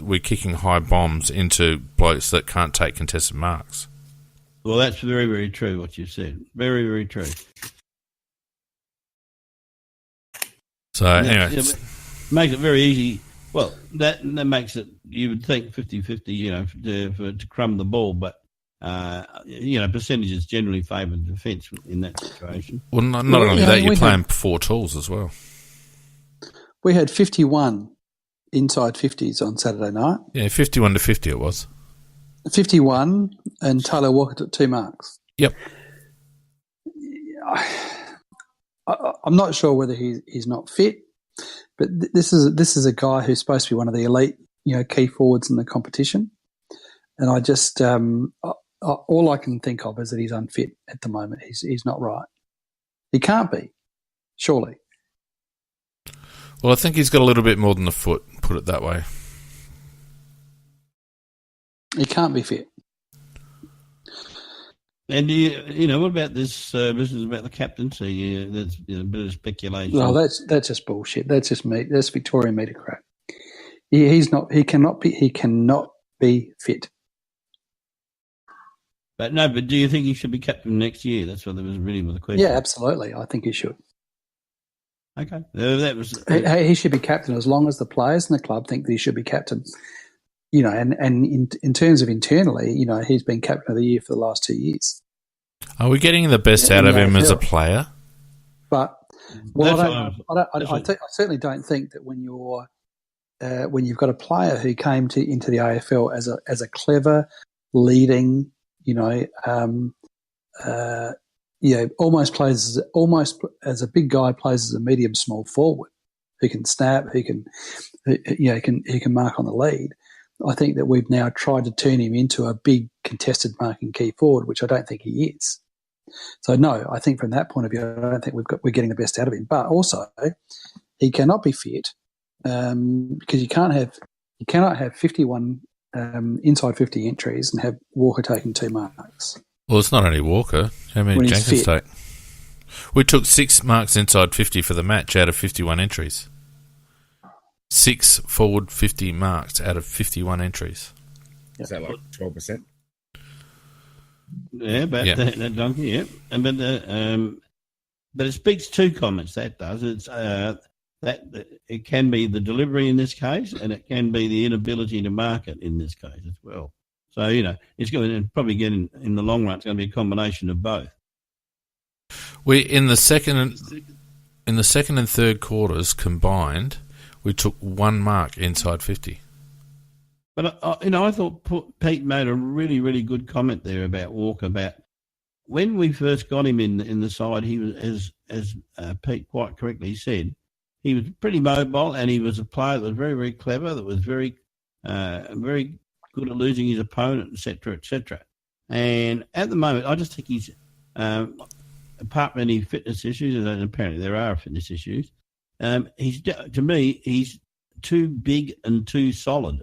We're kicking high bombs into blokes that can't take contested marks. Well, that's very, very true what you said. Very, very true. So anyway, makes it very easy. Well, that makes it, you would think 50-50, to crumb the ball, but percentages generally favour the defence in that situation. Well, not only that, you're playing 4 tools as well. We had 51 inside 50s on Saturday night. Yeah, 51-50 it was. 51, and Taylor Walker took 2 marks. Yep. I'm not sure whether he's not fit, but this is a guy who's supposed to be one of the elite, key forwards in the competition, and I just all I can think of is that he's unfit at the moment. He's not right. He can't be, surely. Well, I think he's got a little bit more than the foot, put it that way. He can't be fit. And what about this business about the captaincy? There's a bit of speculation. No, that's just bullshit. That's just me. That's Victorian media crap. He's not. He cannot be fit. But do you think he should be captain next year? That's what there was really the question. Yeah, absolutely. I think he should. Okay, that was. He should be captain as long as the players in the club think that he should be captain. And in terms of internally, he's been captain of the year for the last 2 years. Are we getting the best out of him as a player? But I certainly don't think that when you're when you've got a player who came into the AFL as a clever, leading, almost as a big guy, plays as a medium small forward who can snap, who can mark on the lead. I think that we've now tried to turn him into a big contested marking key forward, which I don't think he is. So no, I think from that point of view, I don't think we're getting the best out of him. But also, he cannot be fit because you cannot have 51 inside 50 entries and have Walker taking 2 marks. Well, it's not only Walker. How many did Jenkins take? We took 6 marks inside 50 for the match out of 51 entries. 6 forward 50 marks out of 51 entries. Is that like 12%? Yeah, about that donkey, yeah. But it speaks 2 comments, that does. It's that it can be the delivery in this case, and it can be the inability to mark it in this case as well. So, it's going to probably get in the long run, it's going to be a combination of both. We in the second and third quarters combined, we took 1 mark inside 50. But I thought Pete made a really, really good comment there about Walker. About when we first got him in the side, he was, as Pete quite correctly said, he was pretty mobile, and he was a player that was very, very clever, that was very, very good at losing his opponent, etc., etc. And at the moment, I just think he's, apart from any fitness issues, and apparently there are fitness issues, to me, he's too big and too solid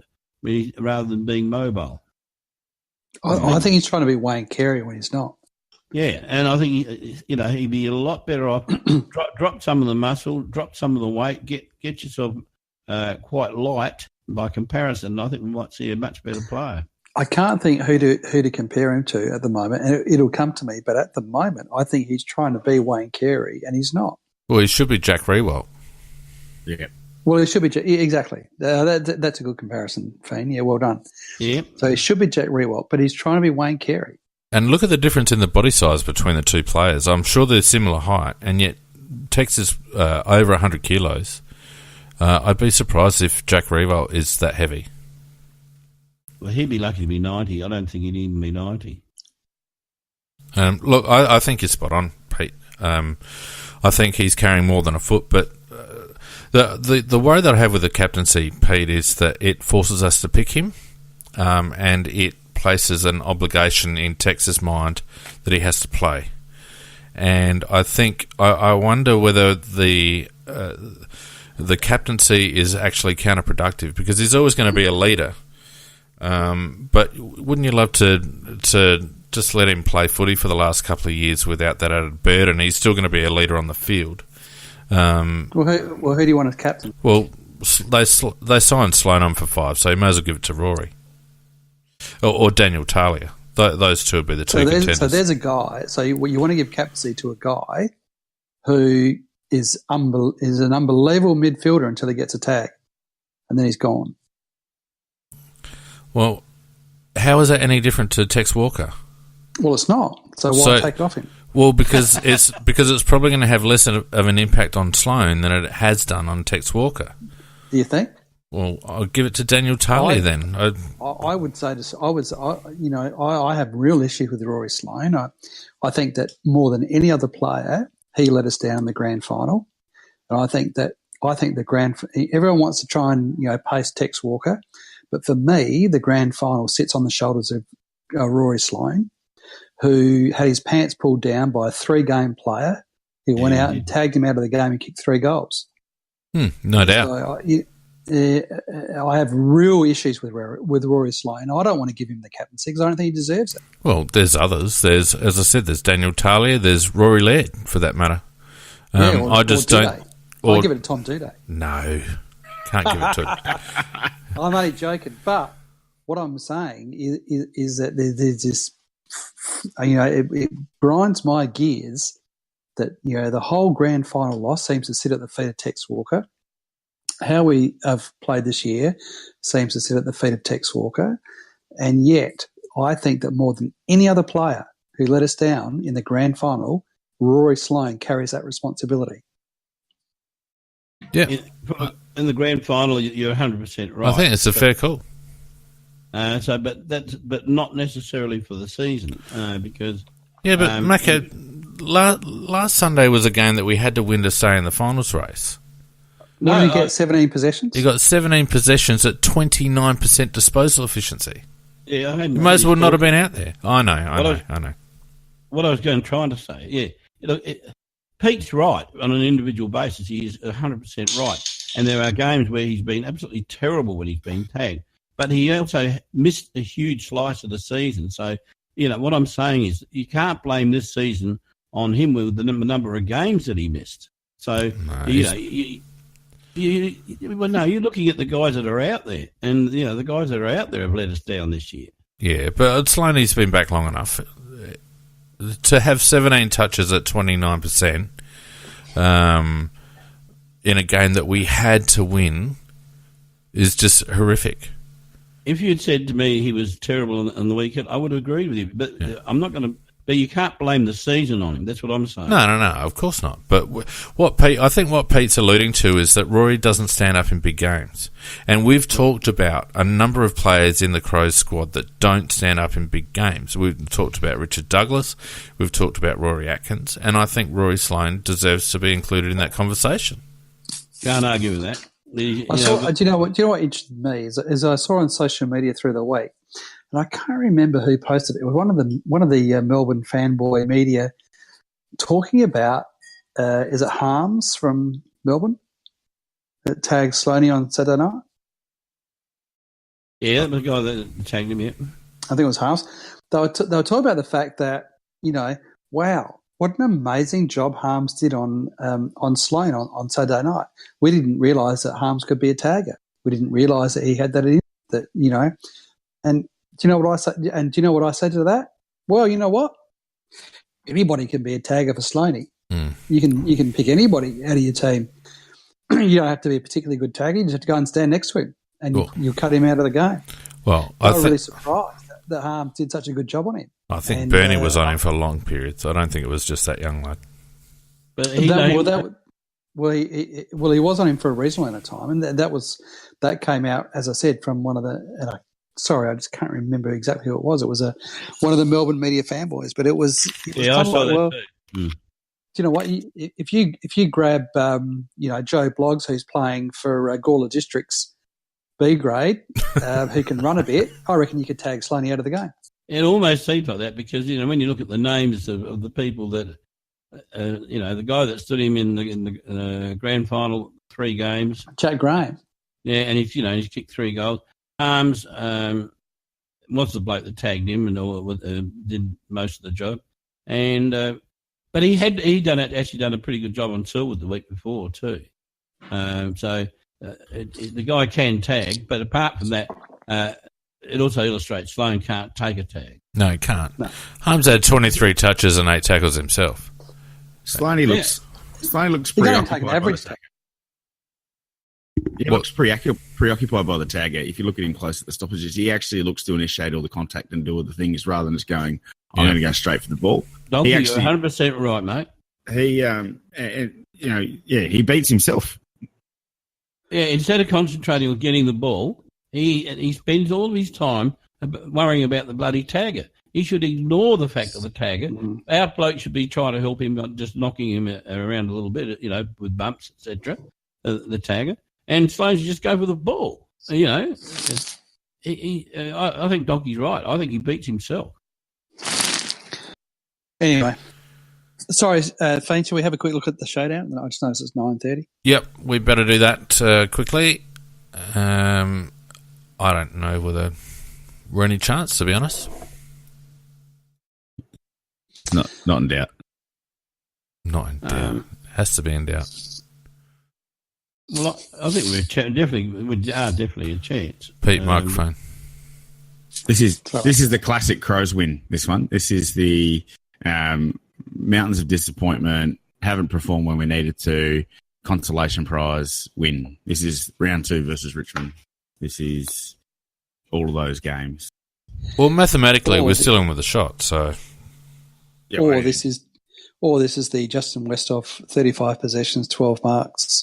rather than being mobile. I think he's trying to be Wayne Carey when he's not. Yeah, and I think he'd be a lot better off. drop some of the muscle, drop some of the weight, get yourself quite light by comparison. I think we might see a much better player. I can't think who to compare him to at the moment, and it'll come to me. But at the moment, I think he's trying to be Wayne Carey, and he's not. Well, he should be Jack Riewoldt. Yeah. Well, it should be exactly. That's a good comparison, Fane. Yeah, well done. Yeah. So he should be Jack Riewoldt, but he's trying to be Wayne Carey. And look at the difference in the body size between the 2 players. I'm sure they're similar height, and yet Tex is over 100 kilos. I'd be surprised if Jack Riewoldt is that heavy. Well, he'd be lucky to be 90. I don't think he'd even be 90. Look, I think you're spot on, Pete. I think he's carrying more than a foot, but the worry that I have with the captaincy, Pete, is that it forces us to pick him, and it places an obligation in Tex's mind that he has to play. And I think I wonder whether the captaincy is actually counterproductive, because he's always going to be a leader. But wouldn't you love to just let him play footy for the last couple of years without that added burden? He's still going to be a leader on the field. Who do you want as captain? Well, they signed Sloan on for 5, so you may as well give it to Rory. Or Daniel Talia. Those 2 would be the 2 contenders. So there's a guy. So you want to give captaincy to a guy who is an unbelievable midfielder until he gets a tag, and then he's gone. Well, how is that any different to Tex Walker? Well, it's not. So why take it off him? Well, because it's probably going to have less of an impact on Sloan than it has done on Tex Walker. Do you think? Well, I'll give it to Daniel Talia then. I would say I have real issues with Rory Sloane. I think that more than any other player, he let us down in the grand final, and I think everyone wants to try and pace Tex Walker, but for me, the grand final sits on the shoulders of Rory Sloane, who had his pants pulled down by a 3-game player. He went out and tagged him out of the game and kicked 3 goals. No doubt. So I have real issues with Rory Sloane. I don't want to give him the captaincy because I don't think he deserves it. Well, there's others. There's, as I said, there's Daniel Talia. There's Rory Laird, for that matter. I just don't. I'll give it to Tom Duday. No, can't give it to him. I'm only joking, but what I'm saying is that there's this. It grinds my gears that the whole grand final loss seems to sit at the feet of Tex Walker. How we have played this year seems to sit at the feet of Tex Walker, and yet I think that more than any other player who let us down in the grand final, Rory Sloane carries that responsibility. Yeah. in the grand final, you're 100% right. I think it's a fair call. But not necessarily for the season, because but Macca, last Sunday was a game that we had to win to stay in the finals race. What did he get? 17 possessions. He got 17 possessions at 29% disposal efficiency. Yeah, you may as well not have been out there. I know. What I was trying to say, Pete's right on an individual basis. He is 100% right, and there are games where he's been absolutely terrible when he's been tagged. But he also missed a huge slice of the season. So, what I'm saying is you can't blame this season on him with the number of games that he missed. So, you're looking at the guys that are out there, and the guys that are out there have let us down this year. Yeah, but Sloaney's been back long enough to have 17 touches at 29% in a game that we had to win is just horrific. If you had said to me he was terrible on the weekend, I would have agreed with you. But I'm not going to. But you can't blame the season on him. That's what I'm saying. No, of course not. But I think what Pete's alluding to is that Rory doesn't stand up in big games. And we've talked about a number of players in the Crows squad that don't stand up in big games. We've talked about Richard Douglas. We've talked about Rory Atkins. And I think Rory Sloane deserves to be included in that conversation. Can't argue with that. Do you know what interested me is I saw on social media through the week, and I can't remember who posted it. It was one of the Melbourne fanboy media talking about is it Harms from Melbourne that tagged Sloaney on Saturday night? Yeah, that was the guy that tagged him. Yeah, I think it was Harms. They were talking about the fact that wow, what an amazing job Harms did on Sloane on Saturday night. We didn't realise that Harms could be a tagger. We didn't realise that he had that in that, And do you know what I say? And do you know what I say to that? Well, you know what? Anybody can be a tagger for Sloaney. Mm. You can pick anybody out of your team. You don't have to be a particularly good tagger. You just have to go and stand next to him, and you'll cut him out of the game. Well, I was really surprised that Harms did such a good job on him. I think Bernie was on him for long periods. I don't think it was just that young lad. But he was on him for a reasonable amount of time, and that came out, as I said, from one of the. I just can't remember exactly who it was. It was one of the Melbourne media fanboys, but it was I saw that too. Do you know what? If you grab Joe Bloggs, who's playing for Gawler Districts B grade, who can run a bit, I reckon you could tag Sloaney out of the game. It almost seems like that because when you look at the names of the people that the guy that stood him in the grand final 3 games, Jack Graham. Yeah, and he's kicked 3 goals. Arms, what's the bloke that tagged him and did most of the job, and but he done a pretty good job on Silwood the week before too. The guy can tag, but apart from that, it also illustrates Sloane can't take a tag. No, he can't. No. Harms had 23 touches and 8 tackles himself. Sloaney looks preoccupied by the tagger. He looks preoccupied by the tagger. If you look at him close at the stoppages, he actually looks to initiate all the contact and do all the things rather than just going, I'm going to go straight for the ball. You're 100% right, mate. He beats himself. Yeah, instead of concentrating on getting the ball, he spends all of his time worrying about the bloody tagger. He should ignore the fact of the tagger. Mm-hmm. Our bloke should be trying to help him, not just knocking him around a little bit, with bumps, etc. The tagger. And Sloane should just go for the ball. I think Donkey's right. I think he beats himself. Anyway, sorry, Fane, shall we have a quick look at the showdown? I just noticed it's 9:30. Yep, we better do that quickly. I don't know whether we're any chance, to be honest. Not in doubt. Not in doubt. Has to be in doubt. Well, I think we are definitely a chance. Pete, microphone. This is the classic Crows win. This one. This is the mountains of disappointment. Haven't performed when we needed to. Consolation prize win. This is round 2 versus Richmond. This is all of those games. Well, mathematically, we're still in with a shot. So, this is the Justin Westhoff 35 possessions, 12 marks.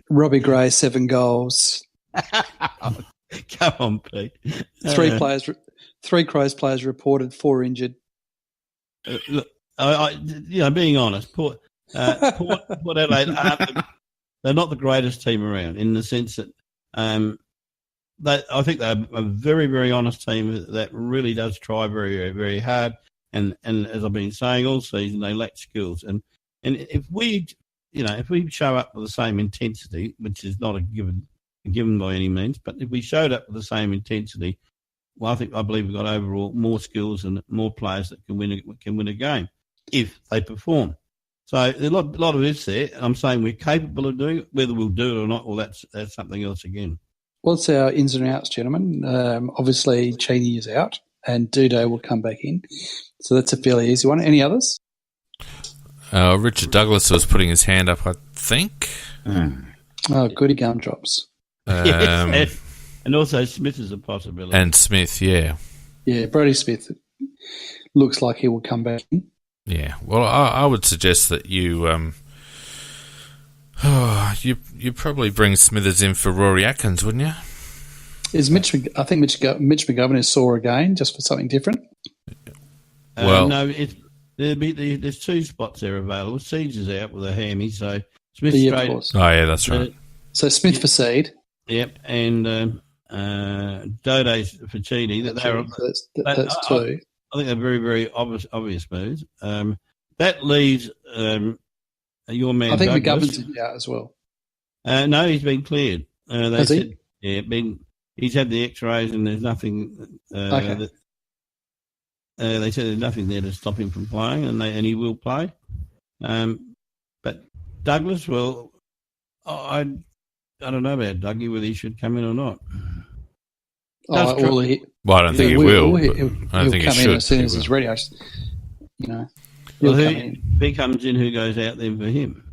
Robbie Gray, 7 goals. Come on, Pete. 3 Crows players reported, 4 injured. Look, being honest, Port Adelaide they're not the greatest team around in the sense that I think they're a very, very honest team that really does try very, very, very hard. And as I've been saying all season, they lack skills. And if we show up with the same intensity, which is not a given by any means, but if we showed up with the same intensity, well, I believe we've got overall more skills and more players that can win a game if they perform. So there's a lot of ifs there. I'm saying we're capable of doing it. Whether we'll do it or not, well, that's something else again. What's our ins and outs, gentlemen? Obviously, Cheney is out and Dudo will come back in. So that's a fairly easy one. Any others? Richard Douglas was putting his hand up, I think. Oh, goody gumdrops. Yes, and also Smith is a possibility. And Smith, yeah. Yeah, Brody Smith looks like he will come back in. Yeah, well, I would suggest that you probably bring Smithers in for Rory Atkins, wouldn't you? I think Mitch McGovern is sore again, just for something different. No, there's 2 spots there available. Siege is out with a hammy, so Smith straight. Of course. Oh yeah, that's right. So Smith for Seed. Yep, and Dode's for Cheney. That's 2. I think they're very, very obvious moves. That leaves your man. I think Douglas. McGovern's out as well. No, he's been cleared. Has he? Yeah, he's had the X-rays and there's nothing. Okay. They said there's nothing there to stop him from playing, and he will play. But Douglas, well, I don't know about Dougie whether he should come in or not. I don't think he will. I think he'll come in as soon as he's ready. If he comes in, who goes out then for him?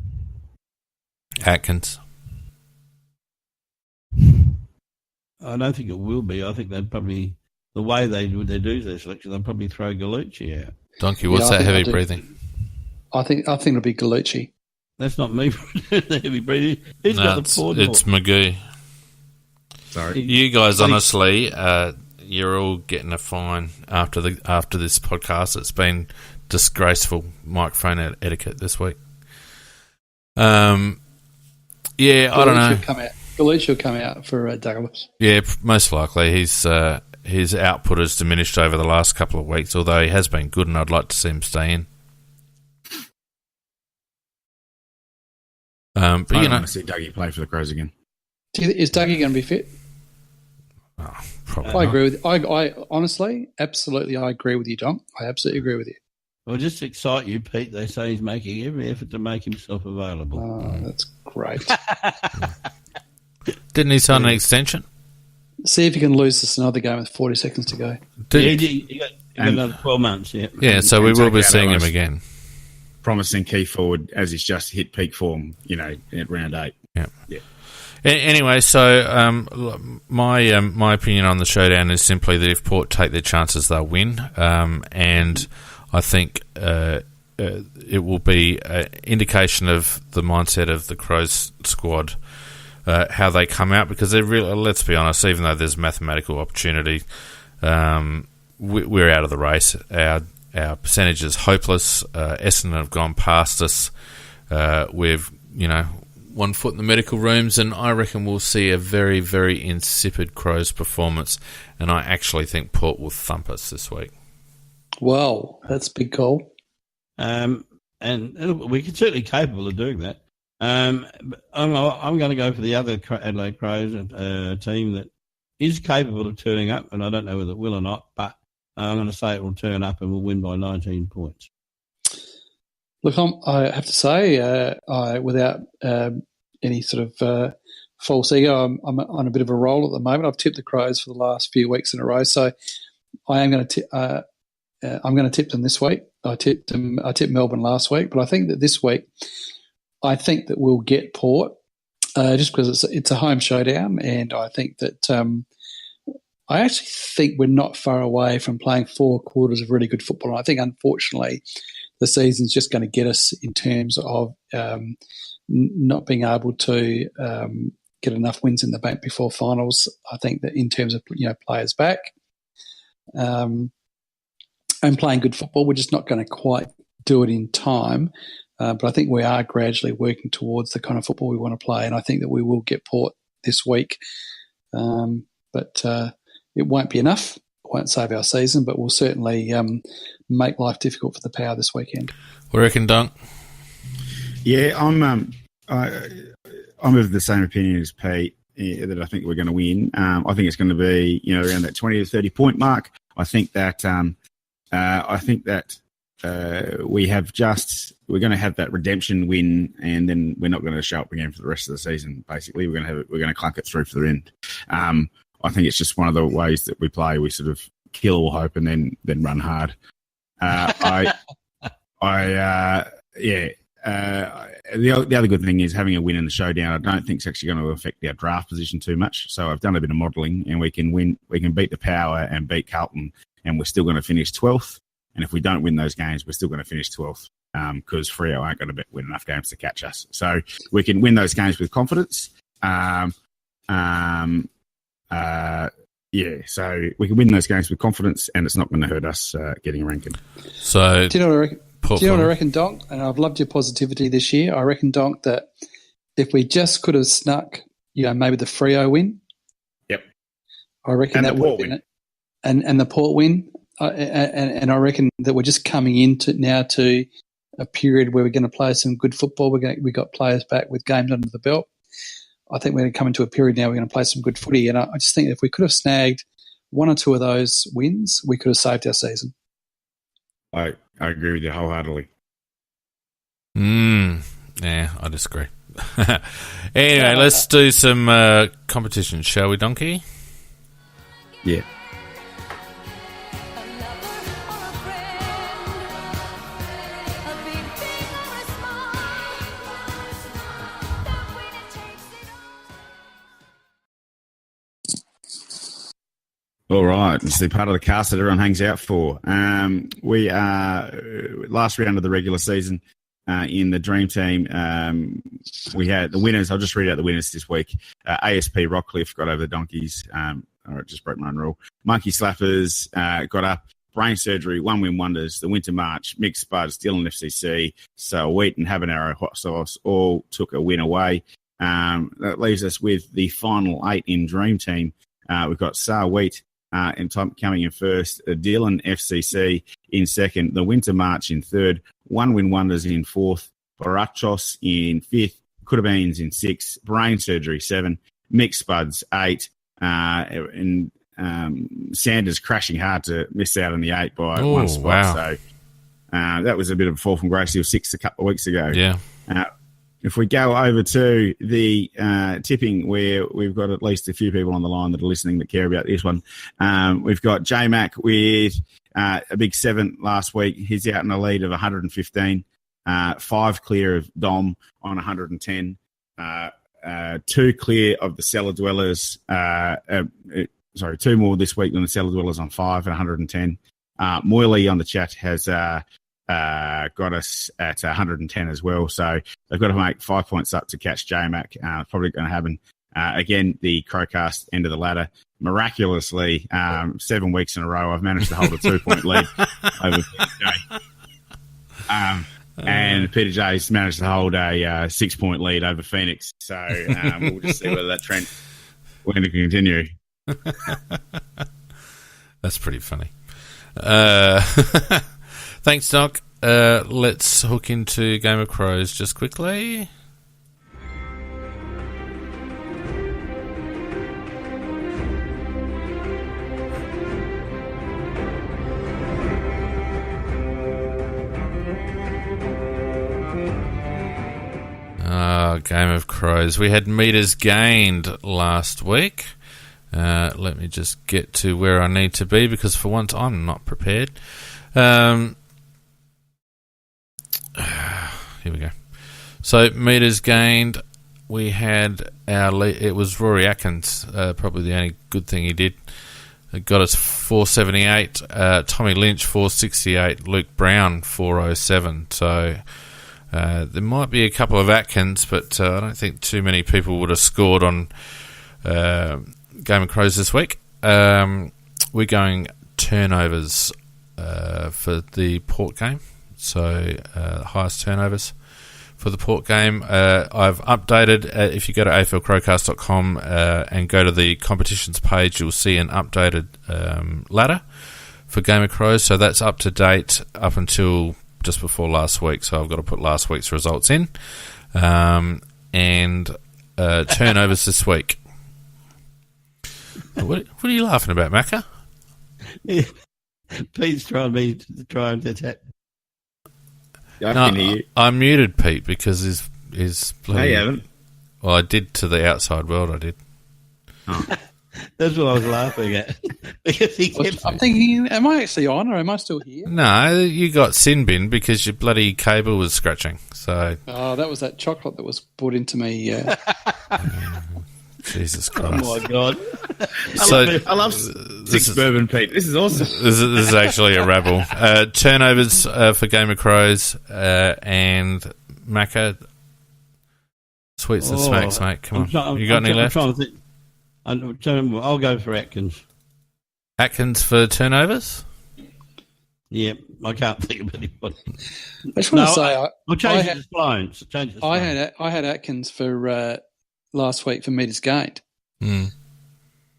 Atkins. I don't think it will be. I think they'd probably, the way they do their selection, they'll probably throw Gallucci out. Donkey, what's that heavy breathing? I think it'll be Gallucci. That's not me. The heavy breathing. Who's got the port? It's Magoo. Sorry, you guys. Honestly, you're all getting a fine after this podcast. It's been disgraceful microphone etiquette this week. I don't know. Gallucci will come out for Douglas. Yeah, most likely. His output has diminished over the last couple of weeks, although he has been good, and I'd like to see him stay in. But I want to see Dougie play for the Crows again. Is Dougie going to be fit? Oh, probably. I agree with. I honestly, absolutely, I agree with you, Dom. I absolutely agree with you. Well, just to excite you, Pete, they say he's making every effort to make himself available. Oh, that's great. Didn't he sign an extension? See if you can lose this another game with 40 seconds to go. He got another 12 months, yeah. Yeah, so we will be seeing him again. Promising key forward as he's just hit peak form, at round 8. Yeah. Anyway, so my opinion on the showdown is simply that if Port take their chances, they'll win. And I think it will be an indication of the mindset of the Crows squad, how they come out, because they're really, let's be honest, even though there's mathematical opportunity, we're out of the race. Our percentage is hopeless. Essendon have gone past us. We've, 1 foot in the medical rooms, and I reckon we'll see a very, very insipid Crows performance, and I actually think Port will thump us this week. Wow, that's a big call. And we're certainly capable of doing that. I'm going to go for the other Adelaide Crows team that is capable of turning up, and I don't know whether it will or not, but I'm going to say it will turn up and we'll win by 19 points. Look, I have to say, without any sort of false ego, I'm on a bit of a roll at the moment. I've tipped the Crows for the last few weeks in a row, so I am going to I'm going to tip them this week. I tipped Melbourne last week, but I think that this week, I think that we'll get Port just because it's a home showdown, and I think that I actually think we're not far away from playing 4 quarters of really good football. And I think, unfortunately, the season's just going to get us in terms of not being able to get enough wins in the bank before finals. I think that in terms of players back and playing good football, we're just not going to quite do it in time. But I think we are gradually working towards the kind of football we want to play, and I think that we will get Port this week. But it won't be enough. It won't save our season, but we'll certainly make life difficult for the Power this weekend. What do you reckon, Dunk? Yeah, I'm of the same opinion as Pete, that I think we're going to win. I think it's going to be around that 20 to 30 point mark. I think that we're going to have that redemption win, and then we're not going to show up again for the rest of the season. Basically, we're going to clunk it through for the end. I think it's just one of the ways that we play. We sort of kill all hope and then run hard. The other good thing is having a win in the showdown. I don't think it's actually going to affect our draft position too much. So I've done a bit of modelling, and we can win. We can beat the Power and beat Carlton, and we're still going to finish 12th. And if we don't win those games, we're still going to finish 12th because Freo aren't going to win enough games to catch us. So we can win those games with confidence. So we can win those games with confidence, and it's not going to hurt us getting a ranking. So do you know what I reckon? Do you know what I reckon, Donk? And I've loved your positivity this year. I reckon, Donk, that if we just could have snuck, maybe the Freo win. Yep. I reckon that would have been it. And the Port win. And I reckon that we're just coming into now to a period where we're going to play some good football. We got players back with games under the belt. I think we're going to come into a period now we're going to play some good footy. And I just think if we could have snagged one or two of those wins, we could have saved our season. I agree with you wholeheartedly. Yeah, I disagree. Anyway, let's do some competition, shall we, Donkey? Yeah. All right, it's the part of the cast that everyone hangs out for. We are last round of the regular season in the Dream Team. We had the winners. I'll just read out the winners this week. ASP Rockcliffe got over the Donkeys. All right, just broke my own rule. Monkey Slappers got up. Brain Surgery, One Win Wonders, the Winter March, Mixed Spuds, Dylan FCC, so Wheat and Habanero Hot Sauce all took a win away. That leaves us with the final 8 in Dream Team. We've got Sar Wheat coming in first, Dylan FCC in second, the Winter March in third, One Win Wonders in fourth, Barachos in fifth, Couldabeans in sixth, Brain Surgery 7, Mixed Spuds 8, and Sanders crashing hard to miss out on the 8 by one spot. Wow. So that was a bit of a fall from grace. He was 6th a couple of weeks ago. Yeah. If we go over to the tipping, where we've got at least a few people on the line that are listening that care about this one. We've got J-Mac with a big 7 last week. He's out in a lead of 115, 5 clear of Dom on 110, 2 clear of the Cellar Dwellers. 2 more this week than the Cellar Dwellers on 5 at 110. Moyley on the chat has got us at 110 as well. So they've got to make 5 points up to catch J-Mac. Probably going to happen. Again, the CrowCast end of the ladder. Miraculously, 7 weeks in a row, I've managed to hold a 2-point lead over Peter J. And Peter J's managed to hold a 6-point lead over Phoenix. So we'll just see whether that trend we're going to continue. That's pretty funny. Thanks, Doc. Let's hook into Game of Crows just quickly. Game of Crows. We had meters gained last week. Let me just get to where I need to be, because for once I'm not prepared. Here we go. So meters gained, we had our lead. It was Rory Atkins, probably the only good thing he did. It got us 478. Tommy Lynch 468. Luke Brown 407. So There might be a couple of Atkins, but I don't think too many people would have scored on Game of Crows this week. We're going turnovers for the Port game, so highest turnovers for the Port game. I've updated, if you go to aflcrowcast.com and go to the competitions page, you'll see an updated ladder for Game of Crows, so that's up to date up until just before last week, so I've got to put last week's results in. And turnovers this week. What are you laughing about, Macca? Yeah. Pete's trying to attack. I can hear you. I muted Pete because his No, you haven't. Well, I did to the outside world, I did. Oh. That's what I was laughing at. Because he kept... I'm thinking, am I actually on or am I still here? No, you got sin bin because your bloody cable was scratching. So. Oh, that was that chocolate that was brought into me. Jesus Christ. Oh, my God. I love six bourbon, Pete. This is awesome. This is actually a rabble. Turnovers for Game of Crows and Macca. Sweets and smacks, mate. Come on. You got any left? I'll go for Atkins. Atkins for turnovers? Yeah, I can't think of anybody. I just want to say, I'll change it to Sloans. I had Atkins for last week for metres gained, and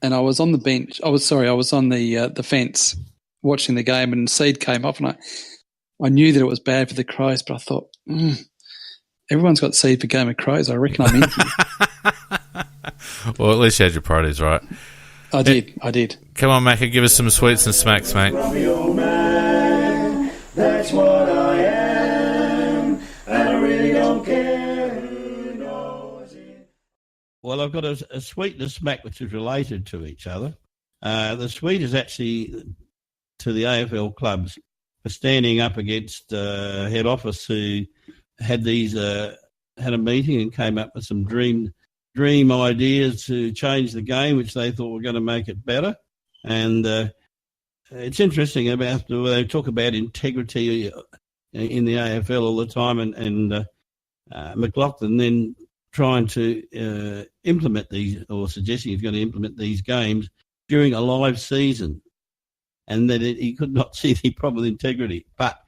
I was on the bench. I was on the fence watching the game, and Seed came up, and I knew that it was bad for the Crows, but I thought everyone's got Seed for Game of Crows. I reckon I'm in. Well, at least you had your priorities right. I did. Come on, Macca, give us some sweets and smacks, mate. That's what I am, and I really don't care who knows it. Well, I've got a sweet and a smack which is related to each other. The sweet is actually to the AFL clubs for standing up against head office who had had a meeting and came up with some dream ideas to change the game, which they thought were going to make it better. And it's interesting about they talk about integrity in the AFL all the time, and McLaughlin then trying to implement these, or suggesting he's going to implement these games during a live season, and that he could not see the problem with integrity. But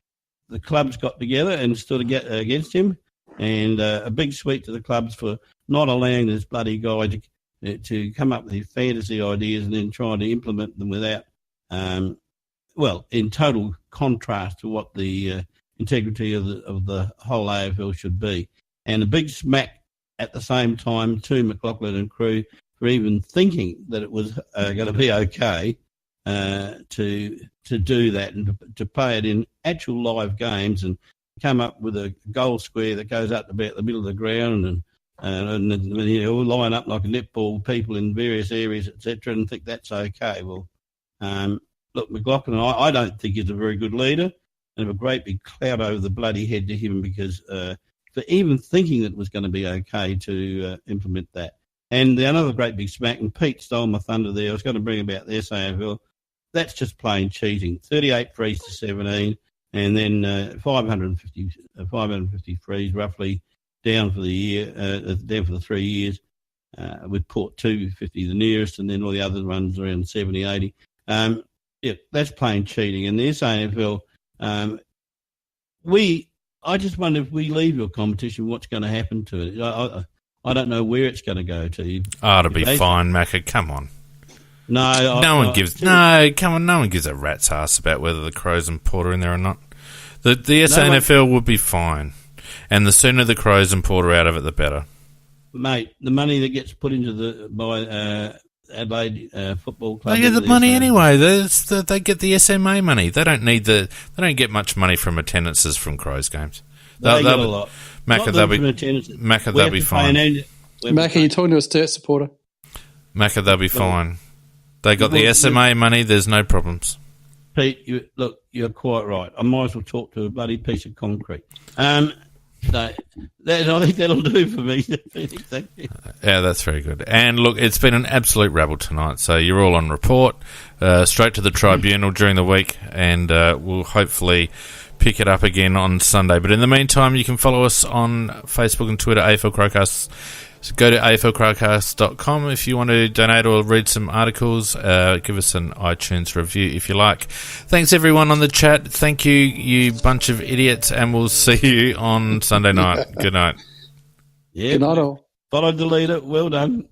the clubs got together and stood against him, and a big sweep to the clubs for not allowing this bloody guy to come up with his fantasy ideas and then trying to implement them without, in total contrast to what the integrity of the whole AFL should be. And a big smack at the same time to McLaughlin and crew for even thinking that it was going to be okay to do that and to play it in actual live games and come up with a goal square that goes up about the middle of the ground and line up like a netball, people in various areas, etc., and think that's okay. Well, look, McLaughlin, I don't think he's a very good leader, and have a great big cloud over the bloody head to him because for even thinking that it was going to be okay to implement that. And another great big smack, and Pete stole my thunder there. I was going to bring about the SAFL. That's just plain cheating. 38 frees to 17, and then 550 frees roughly down for the year, down for the 3 years, with Port 250 the nearest, and then all the other ones around 70, 80. That's plain cheating. And the SAFL, I just wonder if we leave your competition, what's going to happen to it? I don't know where it's going to go to. Oh, it'll be fine, Macca. Come on. No one gives a rat's ass about whether the Crows and Port are in there or not. The SANFL would be fine. And the sooner the Crows and Port are out of it, the better. Mate, the money that gets put into by Adelaide Football Club. They get the money anyway. They get the SMA money. They don't get much money from attendances from Crows games. They get a lot. Macca, they'll be fine. Macca, you're talking to a Sturt supporter. Macca, they'll be fine. They got the SMA money. There's no problems. Pete, you're quite right. I might as well talk to a bloody piece of concrete. I think that'll do for me. Thank you. Yeah, that's very good. And look, it's been an absolute rabble tonight. So you're all on report, straight to the tribunal during the week, and we'll hopefully pick it up again on Sunday. But in the meantime, you can follow us on Facebook and Twitter, AFL Crowcast. So go to aflcrowcast.com if you want to donate or read some articles. Give us an iTunes review if you like. Thanks, everyone on the chat. Thank you, you bunch of idiots, and we'll see you on Sunday night. Good night. Yeah. Good night, all. Thought I'd delete it. Well done.